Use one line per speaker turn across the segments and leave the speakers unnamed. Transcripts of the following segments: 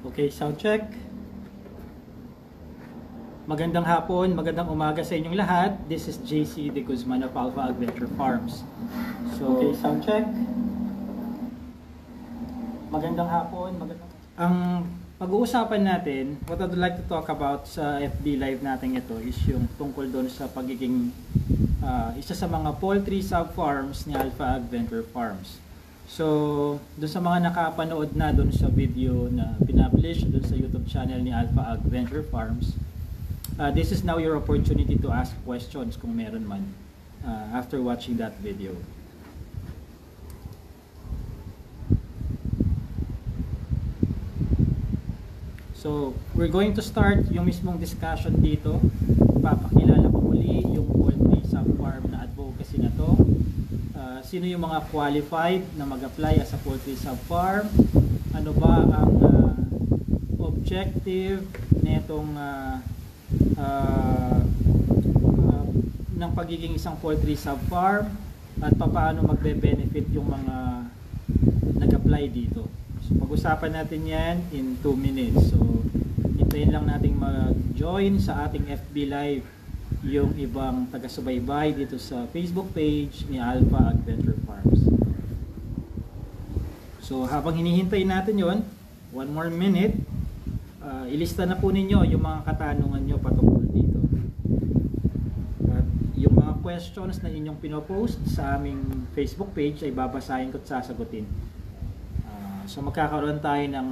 Okay, sound check. Magandang hapon, magandang umaga sa inyong lahat. This is JC De Guzman of Alpha Adventure Farms. Okay, sound check. Magandang hapon, Ang pag-uusapan natin, what I'd like to talk about sa FB Live natin ito is yung tungkol doon sa pagiging isa sa mga poultry sub-farms ni Alpha Adventure Farms. So, doon sa mga nakapanood na doon sa video na pinapublish doon sa YouTube channel ni Alpha Adventure Farms, this is now your opportunity to ask questions kung meron man after watching that video. So, we're going to start yung mismong discussion dito. Papakilala ko muli yung poultry sub-farm na advocacy na to. Sino yung mga qualified na mag-apply as a poultry sub-farm? Ano ba ang objective nitong ng pagiging isang poultry sub-farm at paano magbe-benefit yung mga nag-apply dito. So, pag-usapan natin yan in 2 minutes. So, hintayin lang nating mag-join sa ating FB Live yung ibang taga-subaybay dito sa Facebook page ni Alpha Adventure Farms. So, habang hinihintay natin yon, 1 more minute, ilista na po ninyo yung mga katanungan nyo patungkol dito. At yung mga questions na inyong pinopost sa aming Facebook page ay babasahin ko at sasagutin. So magkakaroon tayo ng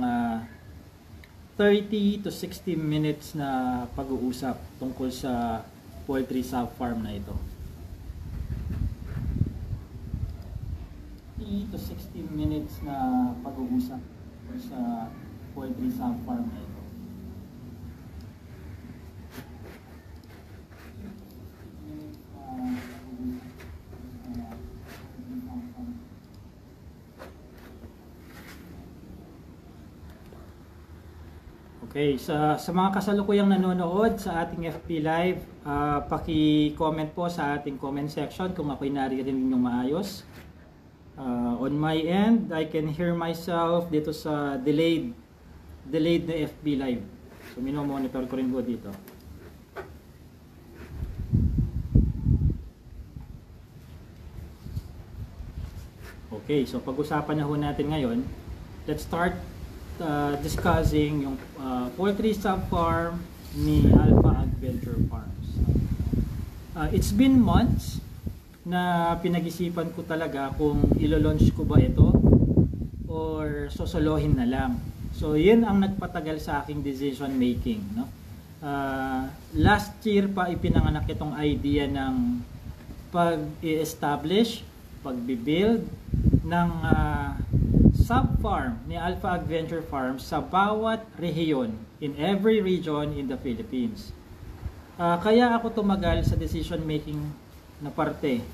30 to 60 minutes na pag-uusap tungkol sa poultry sub-farm na ito. 30 to 60 minutes na pag-uusap tungkol sa poultry sub-farm na ito. Okay, sa mga kasalukuyang nanonood sa ating FB Live, paki-comment po sa ating comment section kung ako'y naririnig ninyong maayos. On my end, I can hear myself dito sa delayed na FB Live. So, minomonitor ko rin po dito. Okay, so pag-usapan na ho natin ngayon. Let's start discussing yung poultry sub-farm ni Alpha Adventure Farms. It's been months na pinag-isipan ko talaga kung ilo-launch ko ba ito or sosolohin na lang. So, yun ang nagpatagal sa aking decision making. No? Last year pa ipinanganak itong idea ng pag-i-establish, pag-build ng sub-farm ni Alpha Adventure Farms sa bawat rehiyon, in every region in the Philippines. Kaya ako tumagal sa decision making na parte.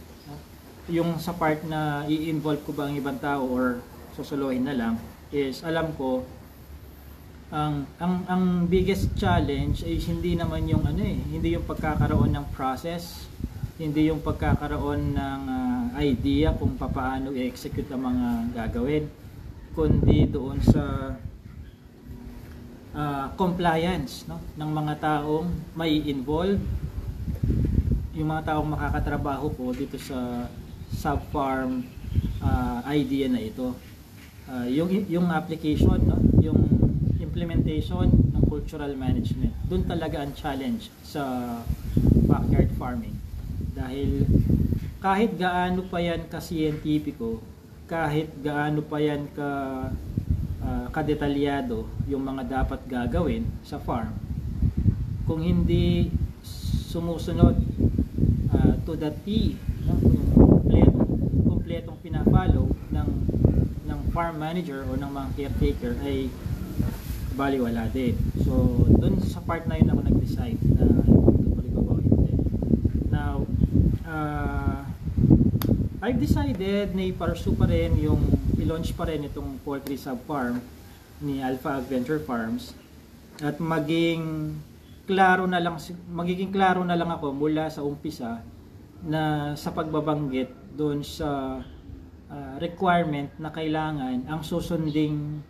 Yung sa part na i-involve ko ba ang ibang tao or sosolohin na lang, is alam ko ang biggest challenge ay hindi naman yung hindi yung pagkakaroon ng process, hindi yung pagkakaroon ng idea kung paano i-execute ang mga gagawin, kundi doon sa compliance, no, ng mga taong may involved, yung mga taong makakatrabaho po dito sa sub-farm idea na ito. Yung application, no, yung implementation ng cultural management, doon talaga ang challenge sa backyard farming. Dahil kahit gaano pa yan ka-scientifico, kahit gaano pa yan kadetalyado yung mga dapat gagawin sa farm, kung hindi sumusunod to the T, no, kompletong pina-follow ng farm manager o ng mga caretaker, ay baliwala din. So, dun sa part na yun ako nag-decide na tutuloy ko ba hindi. Now, I've decided na i-pursue pa rin yung i-launch pa rin itong poultry sub-farm ni Alpha Adventure Farms at magiging klaro na lang ako mula sa umpisa na sa pagbabanggit doon sa requirement na kailangan ang susunding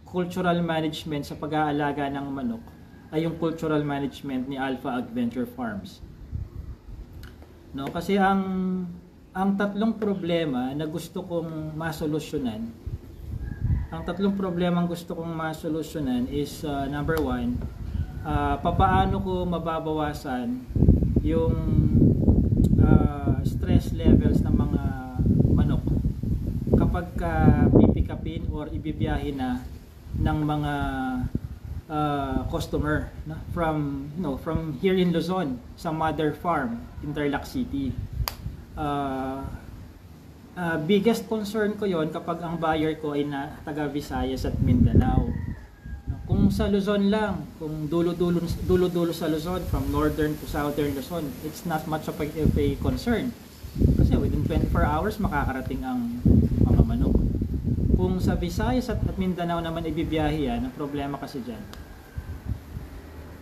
cultural management sa pag-aalaga ng manok ay yung cultural management ni Alpha Adventure Farms. No, kasi ang tatlong problema na gusto kong masolusyonan, is number one, papaano ko mababawasan yung stress levels ng mga manok kapag pipikapin or ibibiyahin na ng mga customer, no? From here in Luzon sa mother farm Interlac City. Biggest concern ko yon kapag ang buyer ko ay taga Visayas at Mindanao. Kung sa Luzon lang, kung dulo-dulo sa Luzon, from northern to southern Luzon, it's not much of a concern. Kasi within 24 hours makakarating ang mga manok. Kung sa Visayas at Mindanao naman ibibiyahe yan, ang problema kasi dyan,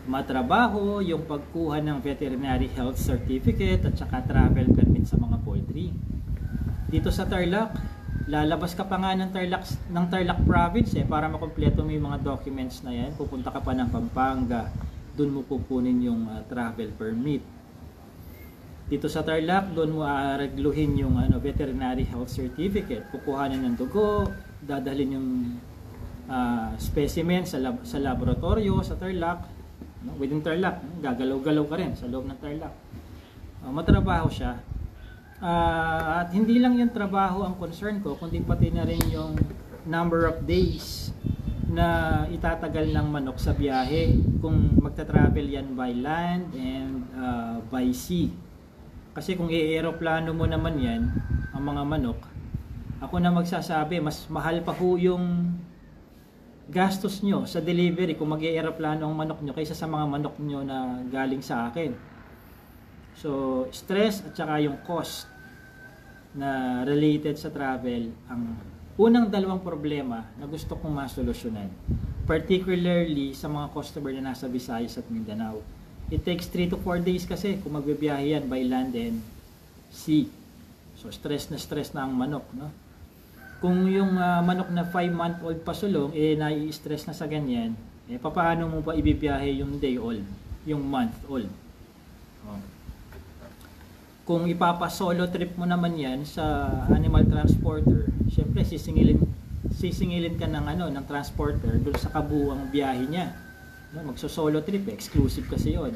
matrabaho yung pagkuha ng veterinary health certificate at saka travel permit sa mga poultry. Dito sa Tarlac, lalabas ka pa nga ng Tarlac province para makumpleto mo yung mga documents na yan. Pupunta ka pa ng Pampanga, dun mo kukunin yung travel permit. Dito sa Tarlac, doon mo aregluhin yung veterinary health certificate. Kukuhanin ng dugo, dadalhin yung specimen sa laboratorio sa Tarlac. Within Tarlac, gagalaw-galaw ka rin sa loob ng Tarlac. Matrabaho siya. At hindi lang yung trabaho ang concern ko, kundi pati na rin yung number of days na itatagal ng manok sa biyahe kung magta-travel yan by land and by sea. Kasi kung i-aeroplano mo naman yan, ang mga manok, ako na magsasabi, mas mahal pa ho yung gastos nyo sa delivery kung mag-i-aeroplano ang manok nyo kaysa sa mga manok nyo na galing sa akin. So, stress at saka yung cost na related sa travel, ang unang dalawang problema na gusto kong masolusyonan. Particularly sa mga customer na nasa Visayas at Mindanao. It takes 3 to 4 days kasi kung magbibiyahe yan by land and sea. So stress na ang manok, no? Kung yung manok na 5-month-old pasulong nai-stress na sa ganyan, papaano mo pa ibibiyahe yung day old, yung month old? Kung ipapa-solo trip mo naman yan sa animal transporter, syempre sisingilin ka ng transporter doon sa kabuuang biyahe niya. Magso-solo trip, exclusive kasi yon.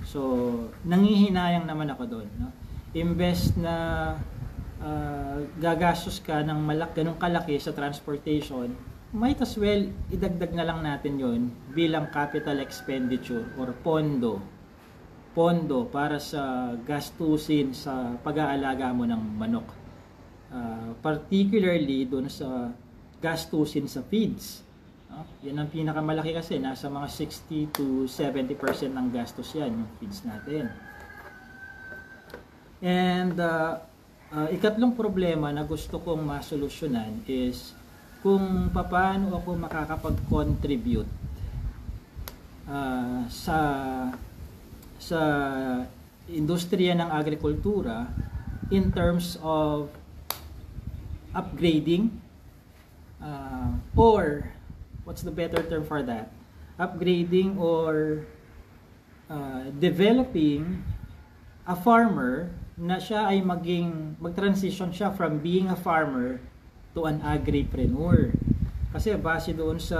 So, nangihinayang naman ako doon, no? Imbes na gagastos ka ng ganung kalaki sa transportation, might as well idagdag na lang natin yon bilang capital expenditure or pondo para sa gastusin sa pag-aalaga mo ng manok. Particularly doon sa gastusin sa feeds. Yan ang pinakamalaki kasi, nasa mga 60 to 70% ng gastos yan, yung feeds natin. And ikatlong problema na gusto kong masolusyonan is kung paano ako makakapag-contribute sa industriya ng agrikultura in terms of upgrading or what's the better term for that? Upgrading or developing a farmer na siya ay mag-transition siya from being a farmer to an agripreneur. Kasi base doon sa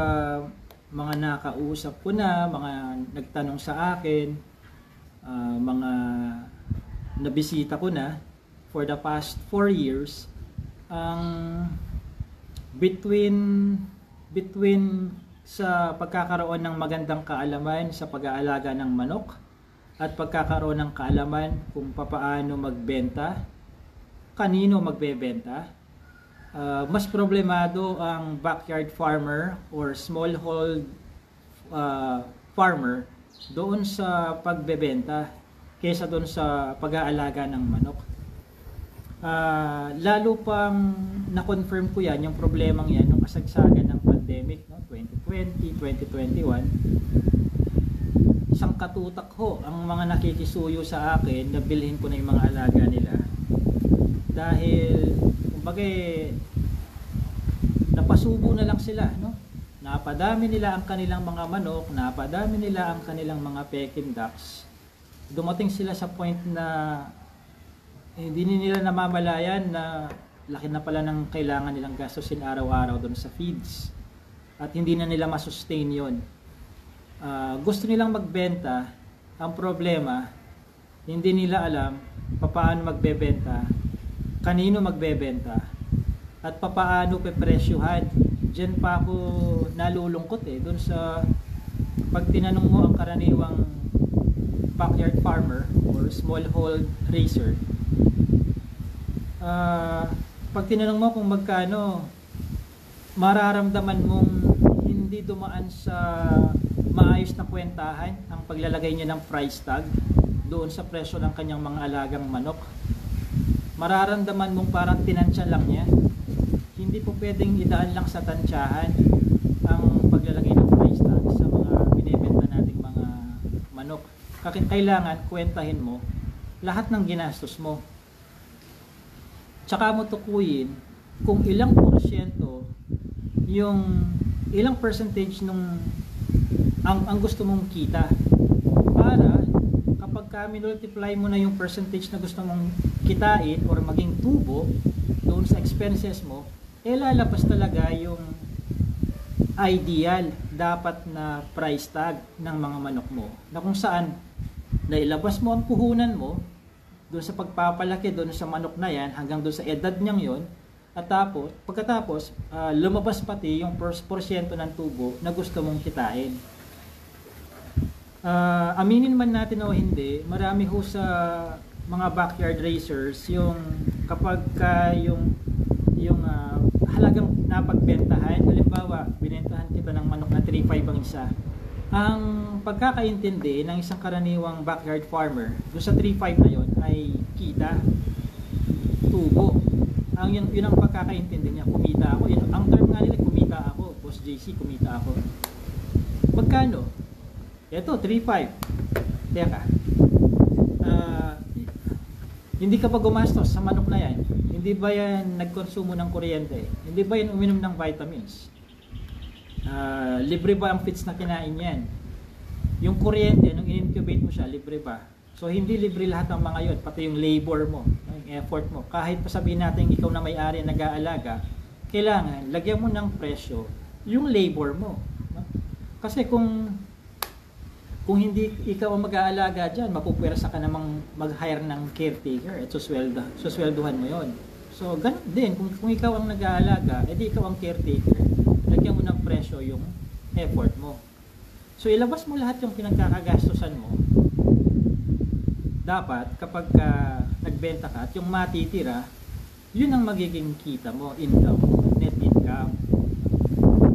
mga nakausap ko na, mga nagtanong sa akin, mga nabisita ko na for the past 4 years, between sa pagkakaroon ng magandang kaalaman sa pag-aalaga ng manok at pagkakaroon ng kaalaman kung papaano magbenta, kanino magbebenta, mas problemado ang backyard farmer or smallhold farmer doon sa pagbebenta kaysa doon sa pag-aalaga ng manok. Lalo pang na-confirm ko yan, yung problemang yan, nung kasagsagan ng pandemic, no? 2020, 2021. Isang katutak ho ang mga nakikisuyo sa akin na bilhin ko na yung mga alaga nila. Dahil, kumbaga, napasubo na lang sila, no? napadami nila ang kanilang mga manok, napadami nila ang kanilang mga Peking ducks. Dumating sila sa point na hindi nila namamalayan na laki na pala ng kailangan nilang gastusin araw-araw doon sa feeds. At hindi na nila masustain yon. Gusto nilang magbenta, ang problema, hindi nila alam paano magbebenta, kanino magbebenta, at papaano pepresyuhan. Diyan pa ako nalulungkot doon sa pag tinanong mo ang karaniwang backyard farmer or smallhold raiser, pag tinanong mo kung magkano, mararamdaman mong hindi dumaan sa maayos na kwentahan ang paglalagay niya ng price tag doon sa presyo ng kanyang mga alagang manok. Mararamdaman mong parang tinansya lang niya. Hindi po pwedeng idaan lang sa tansyahan ang paglalagay ng price tag sa mga binibenta nating mga manok. Kailangan kwentahin mo lahat ng ginastos mo. Tsaka mo tukuyin kung ilang porsyento yung ilang percentage nung ang gusto mong kita, para kapag ka-multiply mo na yung percentage na gusto mong kitain or maging tubo doon sa expenses mo, lalabas talaga yung ideal dapat na price tag ng mga manok mo, na kung saan nailabas mo ang puhunan mo doon sa pagpapalaki doon sa manok na yan hanggang doon sa edad niyang yon, at pagkatapos lumabas pati yung porsyento ng tubo na gusto mong kitain. Aminin man natin o hindi, marami ho sa mga backyard raisers yung kapag yung halagang napagbentahan, halimbawa binentahan kita ng manok na 3.5 ang isa, ang pagkakaintindi ng isang karaniwang backyard farmer doon sa 3.5 na yon ay kita, tubo. Yun ang pagkakaintindi niya, kumita ako. Ang term nga nila, kumita ako. Boss JC, kumita ako. Magkano? Ito, 3.5. Teka. Hindi ka ba gumastos sa manok na yan? Hindi ba yan nagkonsumo ng kuryente? Hindi ba yan uminom ng vitamins? Libre ba ang feeds na kinain yan? Yung kuryente, nung in-incubate mo siya, libre ba? So hindi libre lahat ng mga yon, pati yung labor mo, yung effort mo. Kahit pa sabihin natin ikaw na may-ari nag-aalaga, kailangan lagyan mo ng presyo yung labor mo. No? Kasi kung hindi ikaw ang mag-aalaga diyan, mapupwersa ka namang mag-hire ng caretaker at suswelduhan mo yon. So ganun din, kung ikaw ang nag-aalaga, edi ikaw ang caretaker, lagyan mo ng presyo yung effort mo. So ilabas mo lahat yung pinagkakagastusan mo. Dapat kapag nagbenta ka at yung matitira, yun ang magiging kita mo, income, net income.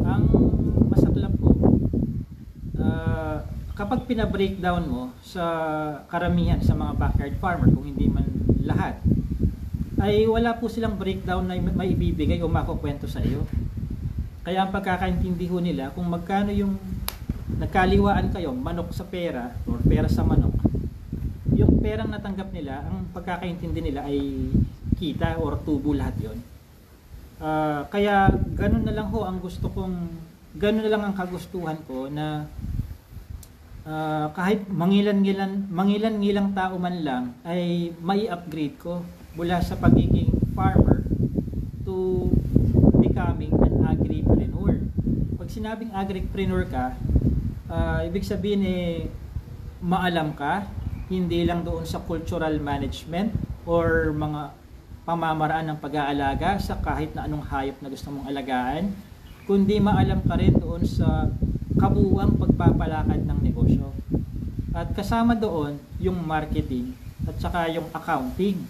Ang masaklap po, kapag pina-breakdown mo sa karamihan sa mga backyard farmer, kung hindi man lahat, ay wala po silang breakdown na may ibibigay o makukwento sa iyo. Kaya ang pagkakaintindi ho nila kung magkano yung nagkaliwaan kayo, manok sa pera or pera sa manok, yung perang natanggap nila, ang pagkakaintindi nila ay kita or tubo, lahat yon. Kaya ganun na lang ho ang gusto kong, ganun na lang ang kagustuhan ko na kahit mangilan-ngilang tao man lang ay may upgrade ko mula sa pagiging farmer to becoming an agripreneur. Pag sinabing agripreneur ka, ibig sabihin maalam ka, hindi lang doon sa cultural management or mga pamamaraan ng pag-aalaga sa kahit na anong hayop na gusto mong alagaan, kundi maalam ka rin doon sa kabuuang pagpapalakad ng negosyo. At kasama doon yung marketing at saka yung accounting.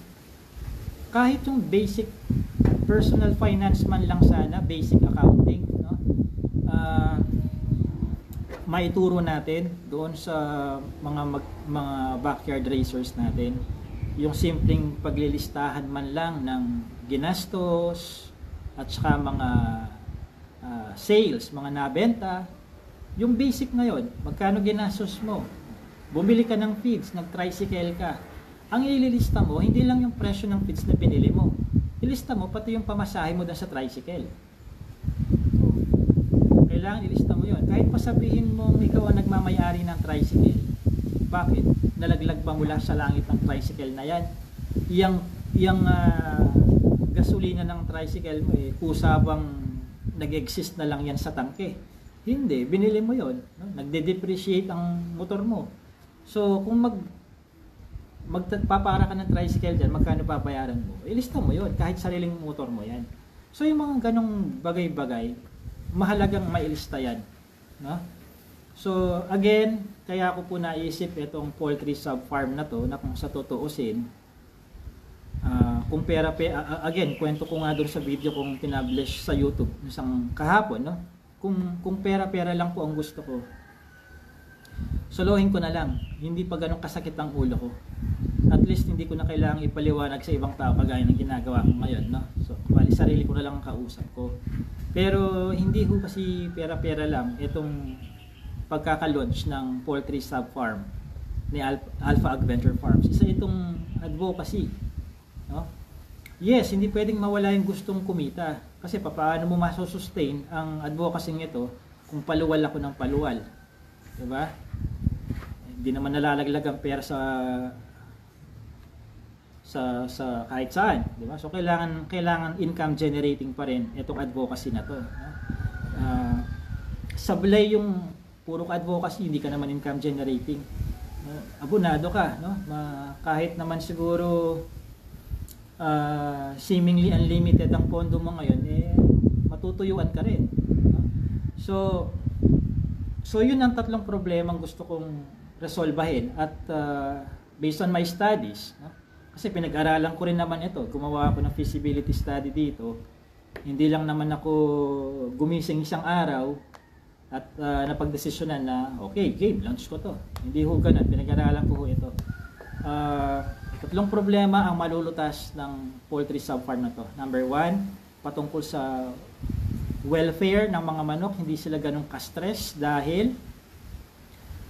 Kahit yung basic personal finance man lang sana, basic accounting, no? Maituro natin doon sa mga backyard racers natin, yung simpleng paglilistahan man lang ng ginastos at saka mga sales, mga nabenta, yung basic ngayon, magkano ginastos mo, bumili ka ng feeds, nag-tricycle ka, ang ililista mo hindi lang yung presyo ng feeds na pinili mo, ilista mo pati yung pamasahe mo doon sa tricycle. kailangan ilista mo yun. Kahit pa sabihin mong ikaw ang nagmamayari ng tricycle, bakit? Nalaglag ba mula sa langit ng tricycle na yan? Yang gasolina ng tricycle mo kusa bang nag-exist na lang yan sa tangke? Hindi, binili mo yon, no? Nagde-depreciate ang motor mo. So kung magpapara ka ng tricycle dyan, magkano papayaran mo? Ilista mo yon, kahit sariling motor mo yan. So yung mga ganong bagay-bagay, mahalagang mailista yan, no? So again, kaya ako po naisip itong poultry sub-farm na to, na kung sa tutuusin, kung again, kwento ko nga doon sa video kong pinablish sa YouTube isang kahapon, no? Kung pera-pera lang po ang gusto ko, solohin ko na lang, hindi pa ganun kasakit ang ulo ko. At least hindi ko na kailangang ipaliwanag sa ibang tao kagaya ng ginagawa ko ngayon, no? So, sarili ko na lang ang kausap ko. Pero hindi ho kasi pera-pera lang itong pagkaka-launch ng poultry sub-farm ni Alpha Adventure Farms. Isa itong advocacy, no? Yes, hindi pwedeng mawala yung gustong kumita. Kasi paano mo masustain ang advocacy ito kung paluwal ako ng paluwal? Diba? Hindi naman nalalaglag ang pera sa kahit saan, diba? So kailangan income generating pa rin itong advocacy na to. Sablay yung puro advocacy, hindi ka naman income generating. Abunado ka, no? Kahit naman siguro seemingly unlimited ang pondo mo ngayon, matutuyuan ka rin, no? So yun ang tatlong problemang gusto kong resolbahin at based on my studies, no? Kasi pinag-aralan ko rin naman ito, gumawa ako ng feasibility study dito. Hindi lang naman ako gumising isang araw at napagdesisyonan na okay, game, launch ko to. Hindi ho ganun, pinag-aralan ko ho ito. Tatlong problema ang malulutas ng poultry sub-farm na to. Number 1, patungkol sa welfare ng mga manok, hindi sila ganun ka-stress dahil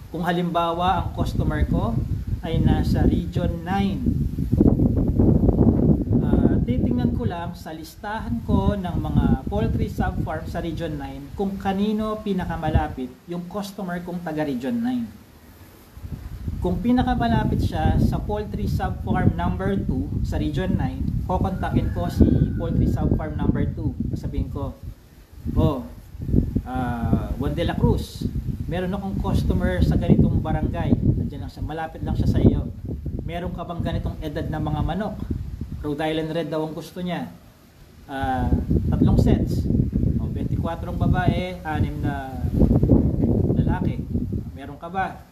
kung halimbawa ang customer ko ay nasa Region 9, titingnan ko lang sa listahan ko ng mga poultry sub-farm sa Region 9 kung kanino pinakamalapit yung customer kong taga Region 9. Kung pinakamalapit siya sa poultry sub-farm number 2 sa Region 9, kokontakin ko si poultry sub-farm number 2. Sabihin ko, Juan de la Cruz, meron akong customer sa ganitong barangay, nandiyan lang siya, malapit lang siya sa iyo. Meron ka bang ganitong edad na mga manok? Rhode Island Red daw ang gusto niya. 3 sets. 24 babae, 6 na lalaki. Meron ka ba?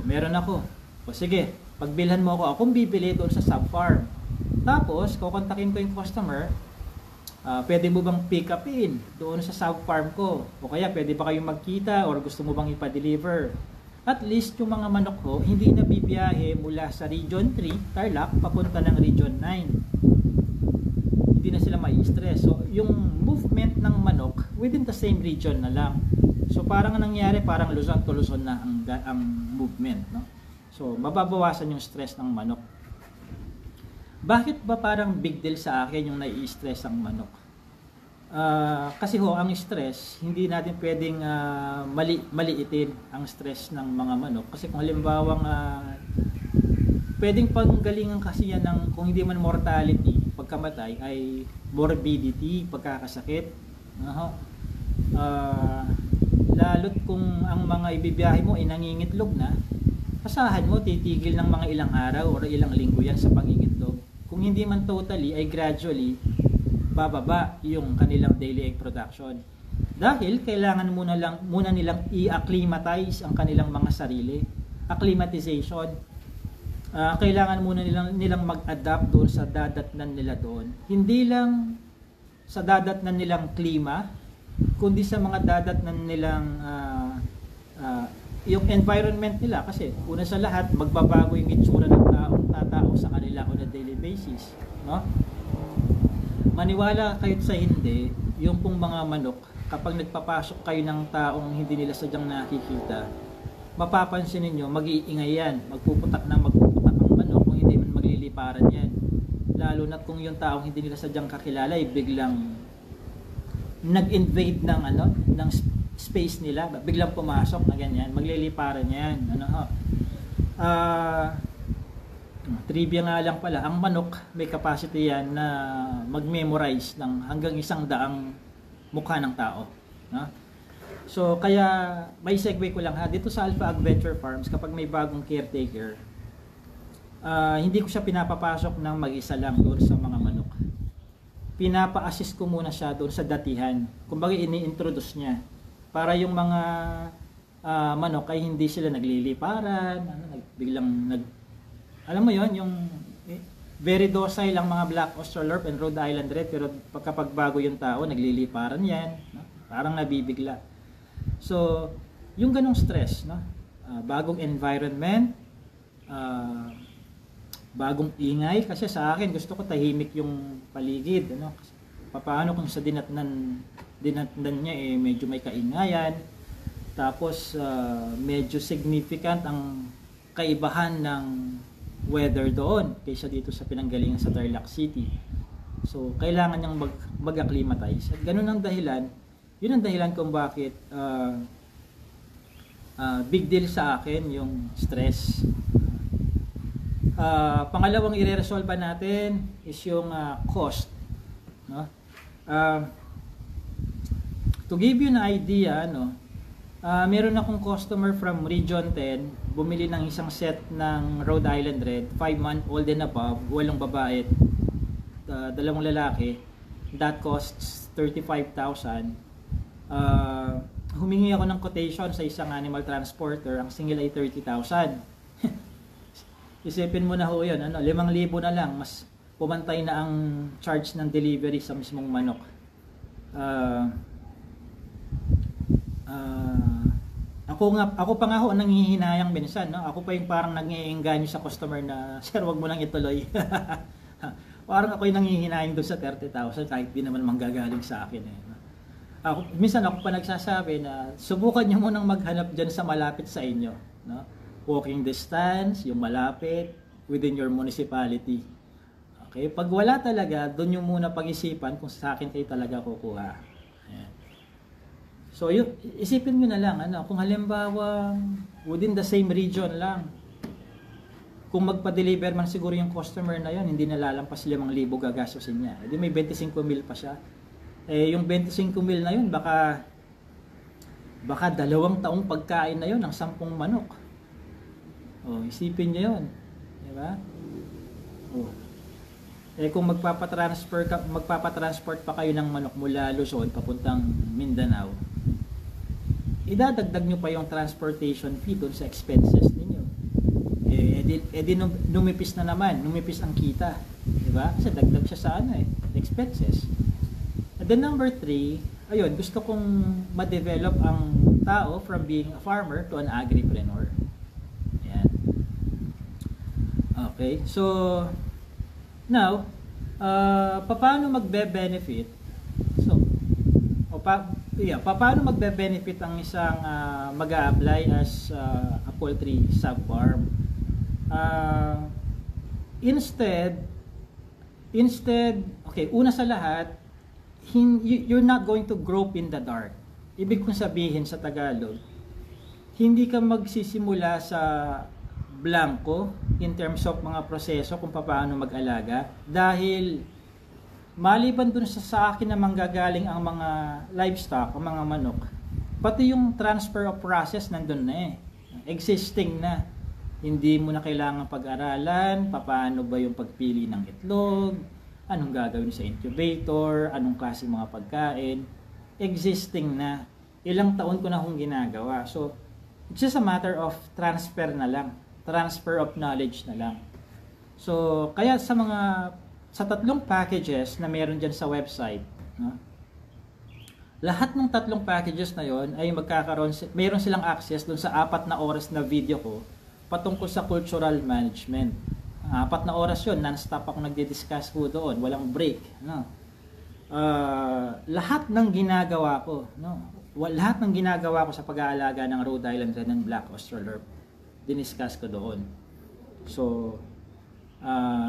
Meron ako. Sige, pagbilhan mo ako, akong bibili doon sa sub-farm. Tapos, kukontakin ko yung customer, pwede mo bang pick upin doon sa sub-farm ko? O kaya, pwede ba kayong magkita or gusto mo bang ipa-deliver? At least yung mga manok ko, hindi na bibiyahe mula sa Region 3, Tarlac, papunta ng Region 9. Hindi na sila mai-stress. So, yung movement ng manok within the same region na lang. So, parang nangyari, parang Luzon to Luzon na ang movement, no? So, mababawasan yung stress ng manok. Bakit ba parang big deal sa akin yung nai-stress ang manok? Kasi ang stress, hindi natin pwedeng maliitin ang stress ng mga manok. Kasi kung halimbawa pwedeng panggalingan kasi yan ng, kung hindi man mortality, pagkamatay, ay morbidity, pagkakasakit. Lalo't kung ang mga ibibiyahe mo ay nangingitlog na, asahan mo titigil ng mga ilang araw o ilang linggo yan sa pangingitlog. Kung hindi man totally, ay gradually bababa yung kanilang daily egg production. Dahil kailangan muna nilang i-acclimatize ang kanilang mga sarili. Acclimatization. Kailangan muna nilang mag-adapt doon sa dadatnan nila doon. Hindi lang sa dadatnan nilang klima, kundi sa mga dadatnan nilang yung environment nila. Kasi una sa lahat, magbabago yung itsura ng tatao sa kanila on a daily basis, no? Maniwala kayo sa hindi, yung pong mga manok, kapag nagpapasok kayo ng taong hindi nila sadyang nakikita, mapapansin ninyo, mag-iingay yan, magpuputak ang manok, kung hindi man magliliparan yan. Lalo na kung yung taong hindi nila sadyang kakilala ay biglang nag-invade ng space nila, biglang pumasok na ganyan, magliliparan yan. Ano ho? Trivia nga lang pala, ang manok may capacity yan na mag-memorize ng hanggang 100 mukha ng tao. No? So kaya may segue ko lang ha, dito sa Alpha Adventure Farms, kapag may bagong caretaker, hindi ko siya pinapapasok ng mag-isa lang doon sa mga manok. Pinapa-assist ko muna siya doon sa datihan. Kumbaga ini-introduce niya para yung mga manok ay hindi sila nagliliparan, alam mo yon, yung very docile lang mga Black Australorp and Rhode Island Red, pero kapag bago yung tao, nagliliparan yan, no? Parang nabibigla. So, yung ganong stress, no? Bagong environment, bagong ingay, kasi sa akin gusto ko tahimik yung paligid, ano? Paano kung sa dinatnan niya medyo may kaingayan, tapos medyo significant ang kaibahan ng weather doon kaysa dito sa pinanggalingan sa Tarlac City. So kailangan niyang mag-acclimatize. At ganun ang dahilan, yun ang dahilan kung bakit big deal sa akin yung stress. Pangalawang i-resolve natin is yung cost, no? To give you an idea, no, meron akong customer from Region 10 bumili ng isang set ng Rhode Island Red, 5-month-old and above, 8 babae, 2 lalaki. That costs 35,000. Humingi ako ng quotation sa isang animal transporter, ang single ay 30,000. Isipin mo na ho yun, 5,000 na lang, mas pumantay na ang charge ng delivery sa mismong manok. Ako pa nga ho ang nanghihinayang minsan, no? Ako pa yung parang nag-iengganyo sa customer na, sir, wag mo lang ituloy. Parang ako yung nanghihinayang doon sa 30,000 kahit di naman manggagaling sa akin. Minsan ako pa nagsasabi na subukan nyo munang maghanap dyan sa malapit sa inyo, no? Walking distance, yung malapit, within your municipality. Okay? Pag wala talaga, doon nyo muna pag-isipan kung sa akin kayo talaga kukuha. Ayan. So, isipin nyo na lang, kung halimbawa, within the same region lang, kung magpa-deliver man siguro yung customer na yon, hindi nalalampas 5,000 gagastusin niya. Hindi may 25,000 pa siya. Yung 25,000 na yun, baka 2 taong pagkain na yon ng 10 manok. Isipin nyo yun. Diba? Kung magpapatransport pa kayo ng manok mula Luzon papuntang Mindanao, idadagdag nyo pa yung transportation fee doon sa expenses ninyo. Numipis na naman, numipis ang kita. Diba? Kasi dagdag siya sa expenses. And then number 3, ayun, gusto kong ma-develop ang tao from being a farmer to an agripreneur. Ayan. Okay, so now, paano magbe-benefit? So, paano magbe-benefit ang isang mag-a-apply as a poultry sub-farm? Instead, okay, una sa lahat, you're not going to grope in the dark. Ibig kong sabihin sa Tagalog, hindi ka magsisimula sa blanco in terms of mga proseso kung paano mag-alaga, dahil maliban dun sa akin na manggagaling ang mga livestock, ang mga manok, pati yung transfer of process nandun na existing na. Hindi mo na kailangan pag-aralan paano ba yung pagpili ng itlog, anong gagawin sa incubator, anong klase mga pagkain, existing na. Ilang taon ko na kung ginagawa. So it's just a matter of transfer na lang, transfer of knowledge na lang. So kaya sa 3 packages na meron dyan sa website, no? Lahat ng 3 packages na yon ay meron silang access dun sa 4 na oras na video ko patungkol sa cultural management. 4 na oras yun, non-stop ako nagdi-discuss po doon, walang break, no? Lahat ng ginagawa ko, no? Lahat ng ginagawa ko sa pag-aalaga ng Rhode Island Red and Black Australorp, diniscuss ko doon. So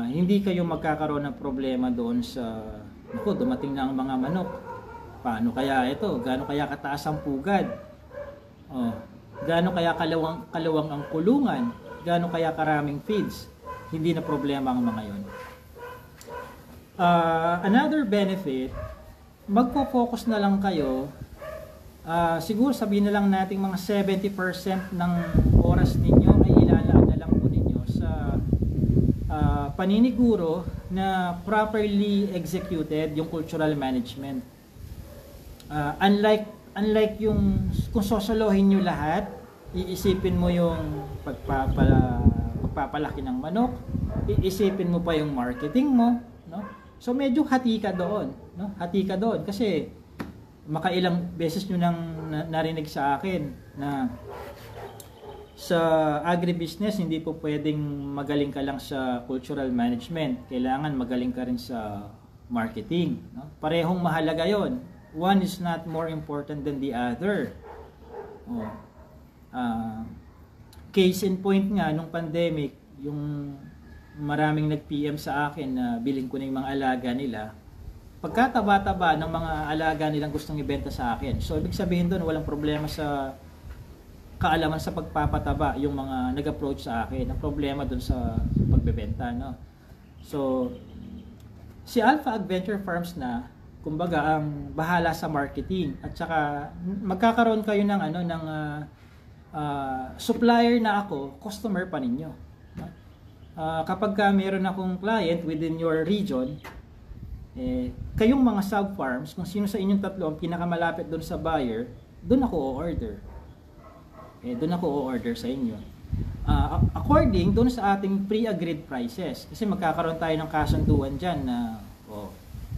hindi kayo magkakaroon ng problema doon sa dumating na ang mga manok. Paano kaya ito? Gaano kaya kataas ang pugad? Oh, gaano kaya kalawang ang kulungan? Gaano kaya karaming feeds? Hindi na problema ang mga yon. Another benefit, magpo-focus na lang kayo. Siguro sabihin na lang natin mga 70% ng oras ninyo ay ilalaan na lang po ninyo sa paniniguro na properly executed yung cultural management. Unlike yung kung sosolohin nyo lahat, iisipin mo yung pagpapalaki ng manok, iisipin mo pa yung marketing mo, no? So medyo hati ka doon, no? Hati ka doon kasi makailang beses nyo nang narinig sa akin na sa agribusiness hindi po pwedeng magaling ka lang sa cultural management, kailangan magaling ka rin sa marketing, no? Parehong mahalaga yon. One is not more important than the other. Case in point nga nung pandemic, yung maraming nag-PM sa akin na bilhin ko na yung mga alaga nila, pagkataba-taba ng mga alaga nilang gustong ibenta sa akin. So ibig sabihin doon walang problema sa kaalaman sa pagpapataba yung mga nag-approach sa akin. Ang problema doon sa pagbebenta, no? So si Alpha Adventure Farms na kumbaga ang bahala sa marketing at saka magkakaroon kayo ng supplier na ako, customer pa ninyo. Kapag meron akong client within your region, kayong mga sub-farms, kung sino sa inyong tatlo ang pinakamalapit doon sa buyer, doon ako o-order. Doon ako o-order sa inyo. According doon sa ating pre-agreed prices. Kasi magkakaroon tayo ng kasunduan dyan na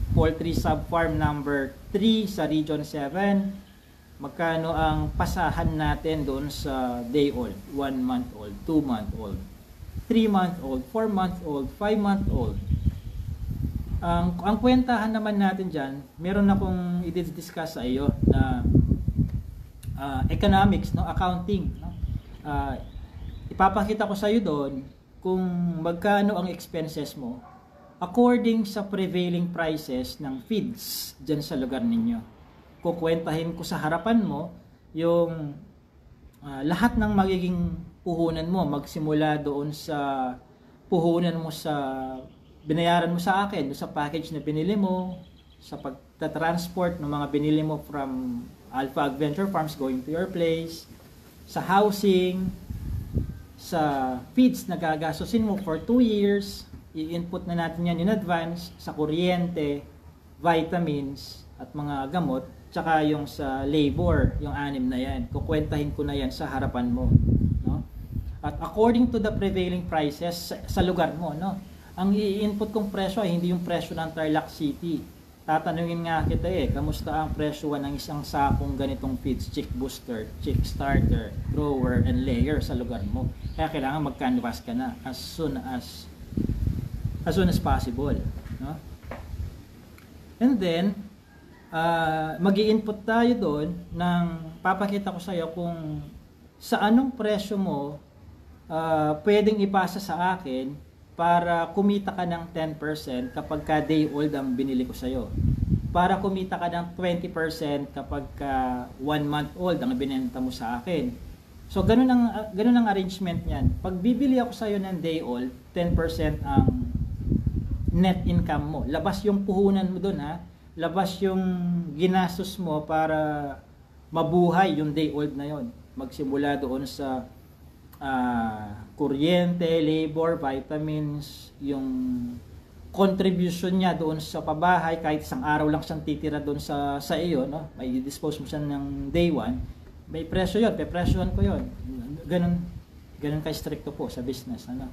poultry sub-farm number 3 sa Region 7, magkano ang pasahan natin doon sa day old, 1 month old, 2 month old, 3 month old, 4 month old, 5 month old. Ang kwentahan naman natin dyan, meron akong i-discuss sa iyo na economics, no? Accounting, no? Ipapakita ko sa iyo doon kung magkano ang expenses mo according sa prevailing prices ng feeds dyan sa lugar ninyo. Kukwentahin ko sa harapan mo yung lahat ng magiging puhunan mo, magsimula doon sa puhunan mo sa binayaran mo sa akin, sa package na binili mo, sa pagta-transport ng mga binili mo from Alpha Adventure Farms going to your place, sa housing, sa feeds na gagastusin mo for 2 years, i-input na natin yan in advance, sa kuryente, vitamins, at mga gamot, tsaka yung sa labor, yung 6 na yan. Kukwentahin ko na yan sa harapan mo. No? At according to the prevailing prices sa lugar mo, no? Ang i-input kong presyo ay hindi yung presyo ng Tarlac City. Tatanungin nga kita kamusta ang presyo ng isang sakong ganitong feeds, chick booster, chick starter, grower, and layer sa lugar mo. Kaya kailangan mag-canvas ka na as soon as possible, no? And then mag-i-input tayo doon ng papakita ko sa iyo kung sa anong presyo mo pwedeng ipasa sa akin para kumita ka ng 10% kapag ka day old ang binili ko sa iyo, para kumita ka ng 20% kapag ka 1 month old ang binenta mo sa akin. So ganun ang arrangement niyan. Pag bibili ako sa iyo ng day old, 10% ang net income mo. Labas yung puhunan mo doon, ha. Labas yung ginastos mo para mabuhay yung day old na yon. Magsimula doon sa kuryente, labor, vitamins, yung contribution niya doon sa pabahay, kahit isang araw lang siyang titira doon sa iyo, no? May dispose mo siya ng day 1, may presyo yon, pepresyohan ko yon. Ganun ka-stricto po sa business, ano?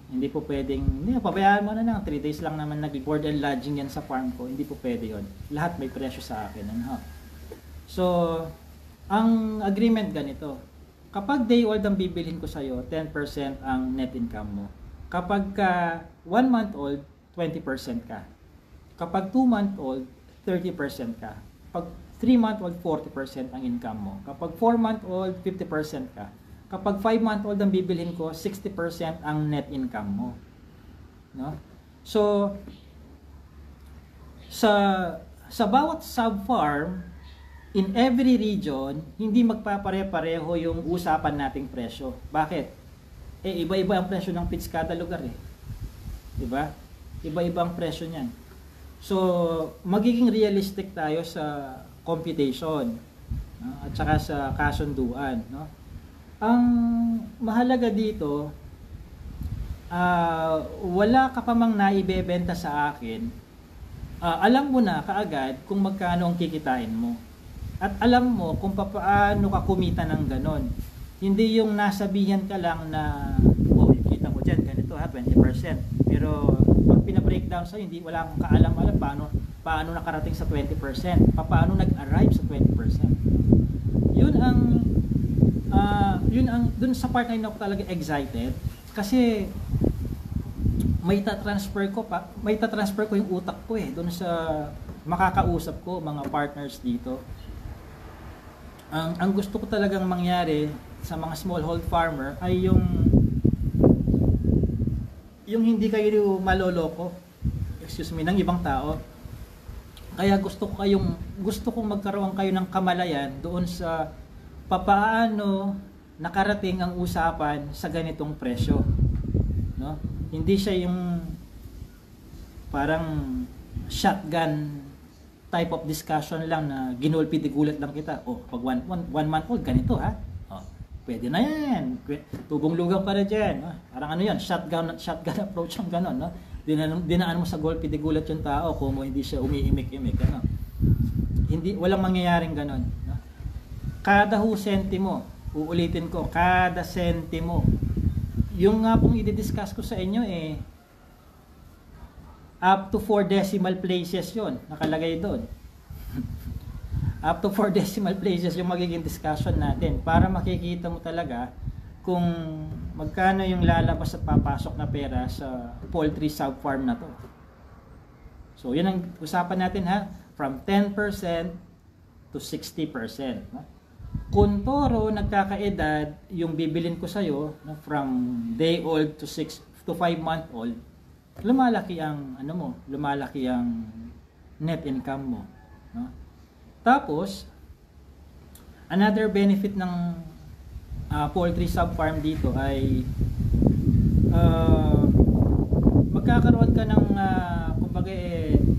Hindi po pwedeng, pabayaan mo na lang, 3 days lang naman nag-board and lodging yan sa farm ko. Hindi po pwede yon. Lahat may presyo sa akin. Ano? So, ang agreement ganito. Kapag day old ang bibilhin ko sa'yo, 10% ang net income mo. Kapag 1 month old, 20% ka. Kapag 2 month old, 30% ka. Kapag 3 month old, 40% ang income mo. Kapag 4 month old, 50% ka. Kapag 5 month old ang bibilhin ko, 60% ang net income mo. No? So, sa sa bawat sub-farm, in every region, hindi magpapare-pareho yung usapan nating presyo. Bakit? Iba-iba ang presyo ng feeds kada lugar eh. Diba? Iba-iba ang presyo niyan. So, magiging realistic tayo sa computation, no? At saka sa kasunduan, no? Ang mahalaga dito, wala ka pa mang naibebenta sa akin, alam mo na kaagad kung magkano ang kikitain mo. At alam mo kung paano ka kumita ng ganon. Hindi yung nasabihan ka lang na, oh, kita mo dyan, ganito ha, 20%. Pero pag pina-breakdown sa'yo, hindi, wala kang kaalam-alam paano nakarating sa 20%. Paano nag-arrive sa 20%. Yun ang, dun sa part na yun ako talaga excited. Kasi may ta-transfer ko yung utak ko eh, dun sa makakausap ko, mga partners dito. Ang gusto ko talagang mangyari sa mga smallhold farmer ay yung hindi kayo maloloko, ng ibang tao. Kaya gusto kong magkaroon kayo ng kamalayan doon sa papaano nakarating ang usapan sa ganitong presyo, no? Hindi siya yung parang shotgun type of discussion lang na ginulpi-digulat lang kita. Oh, pag one month old, ganito ha. Oh, pwede na yan. Tubong lugaw para dyan. Oh, parang ano yan, shotgun approach ang ganon. No? Dinaan mo sa gulpi-digulat yung tao kung hindi siya umiimik-imik. Ano? Walang mangyayaring ganon. No? Kada sentimo, uulitin ko, kada sentimo. Yung nga pong i-discuss ko sa inyo up to 4 decimal places yon nakalagay doon. Up to 4 decimal places yung magiging discussion natin para makikita mo talaga kung magkano yung lalabas at papasok na pera sa poultry sub-farm na to. So, yun ang usapan natin ha, from 10% to 60%. No? Kung toro nagkakaedad, yung bibilin ko sa'yo, no, from day old to 5 month old, lumalaki ang lumalaki ang net income mo, no? Tapos another benefit ng poultry sub-farm dito ay magkakaroon ka ng kumbaga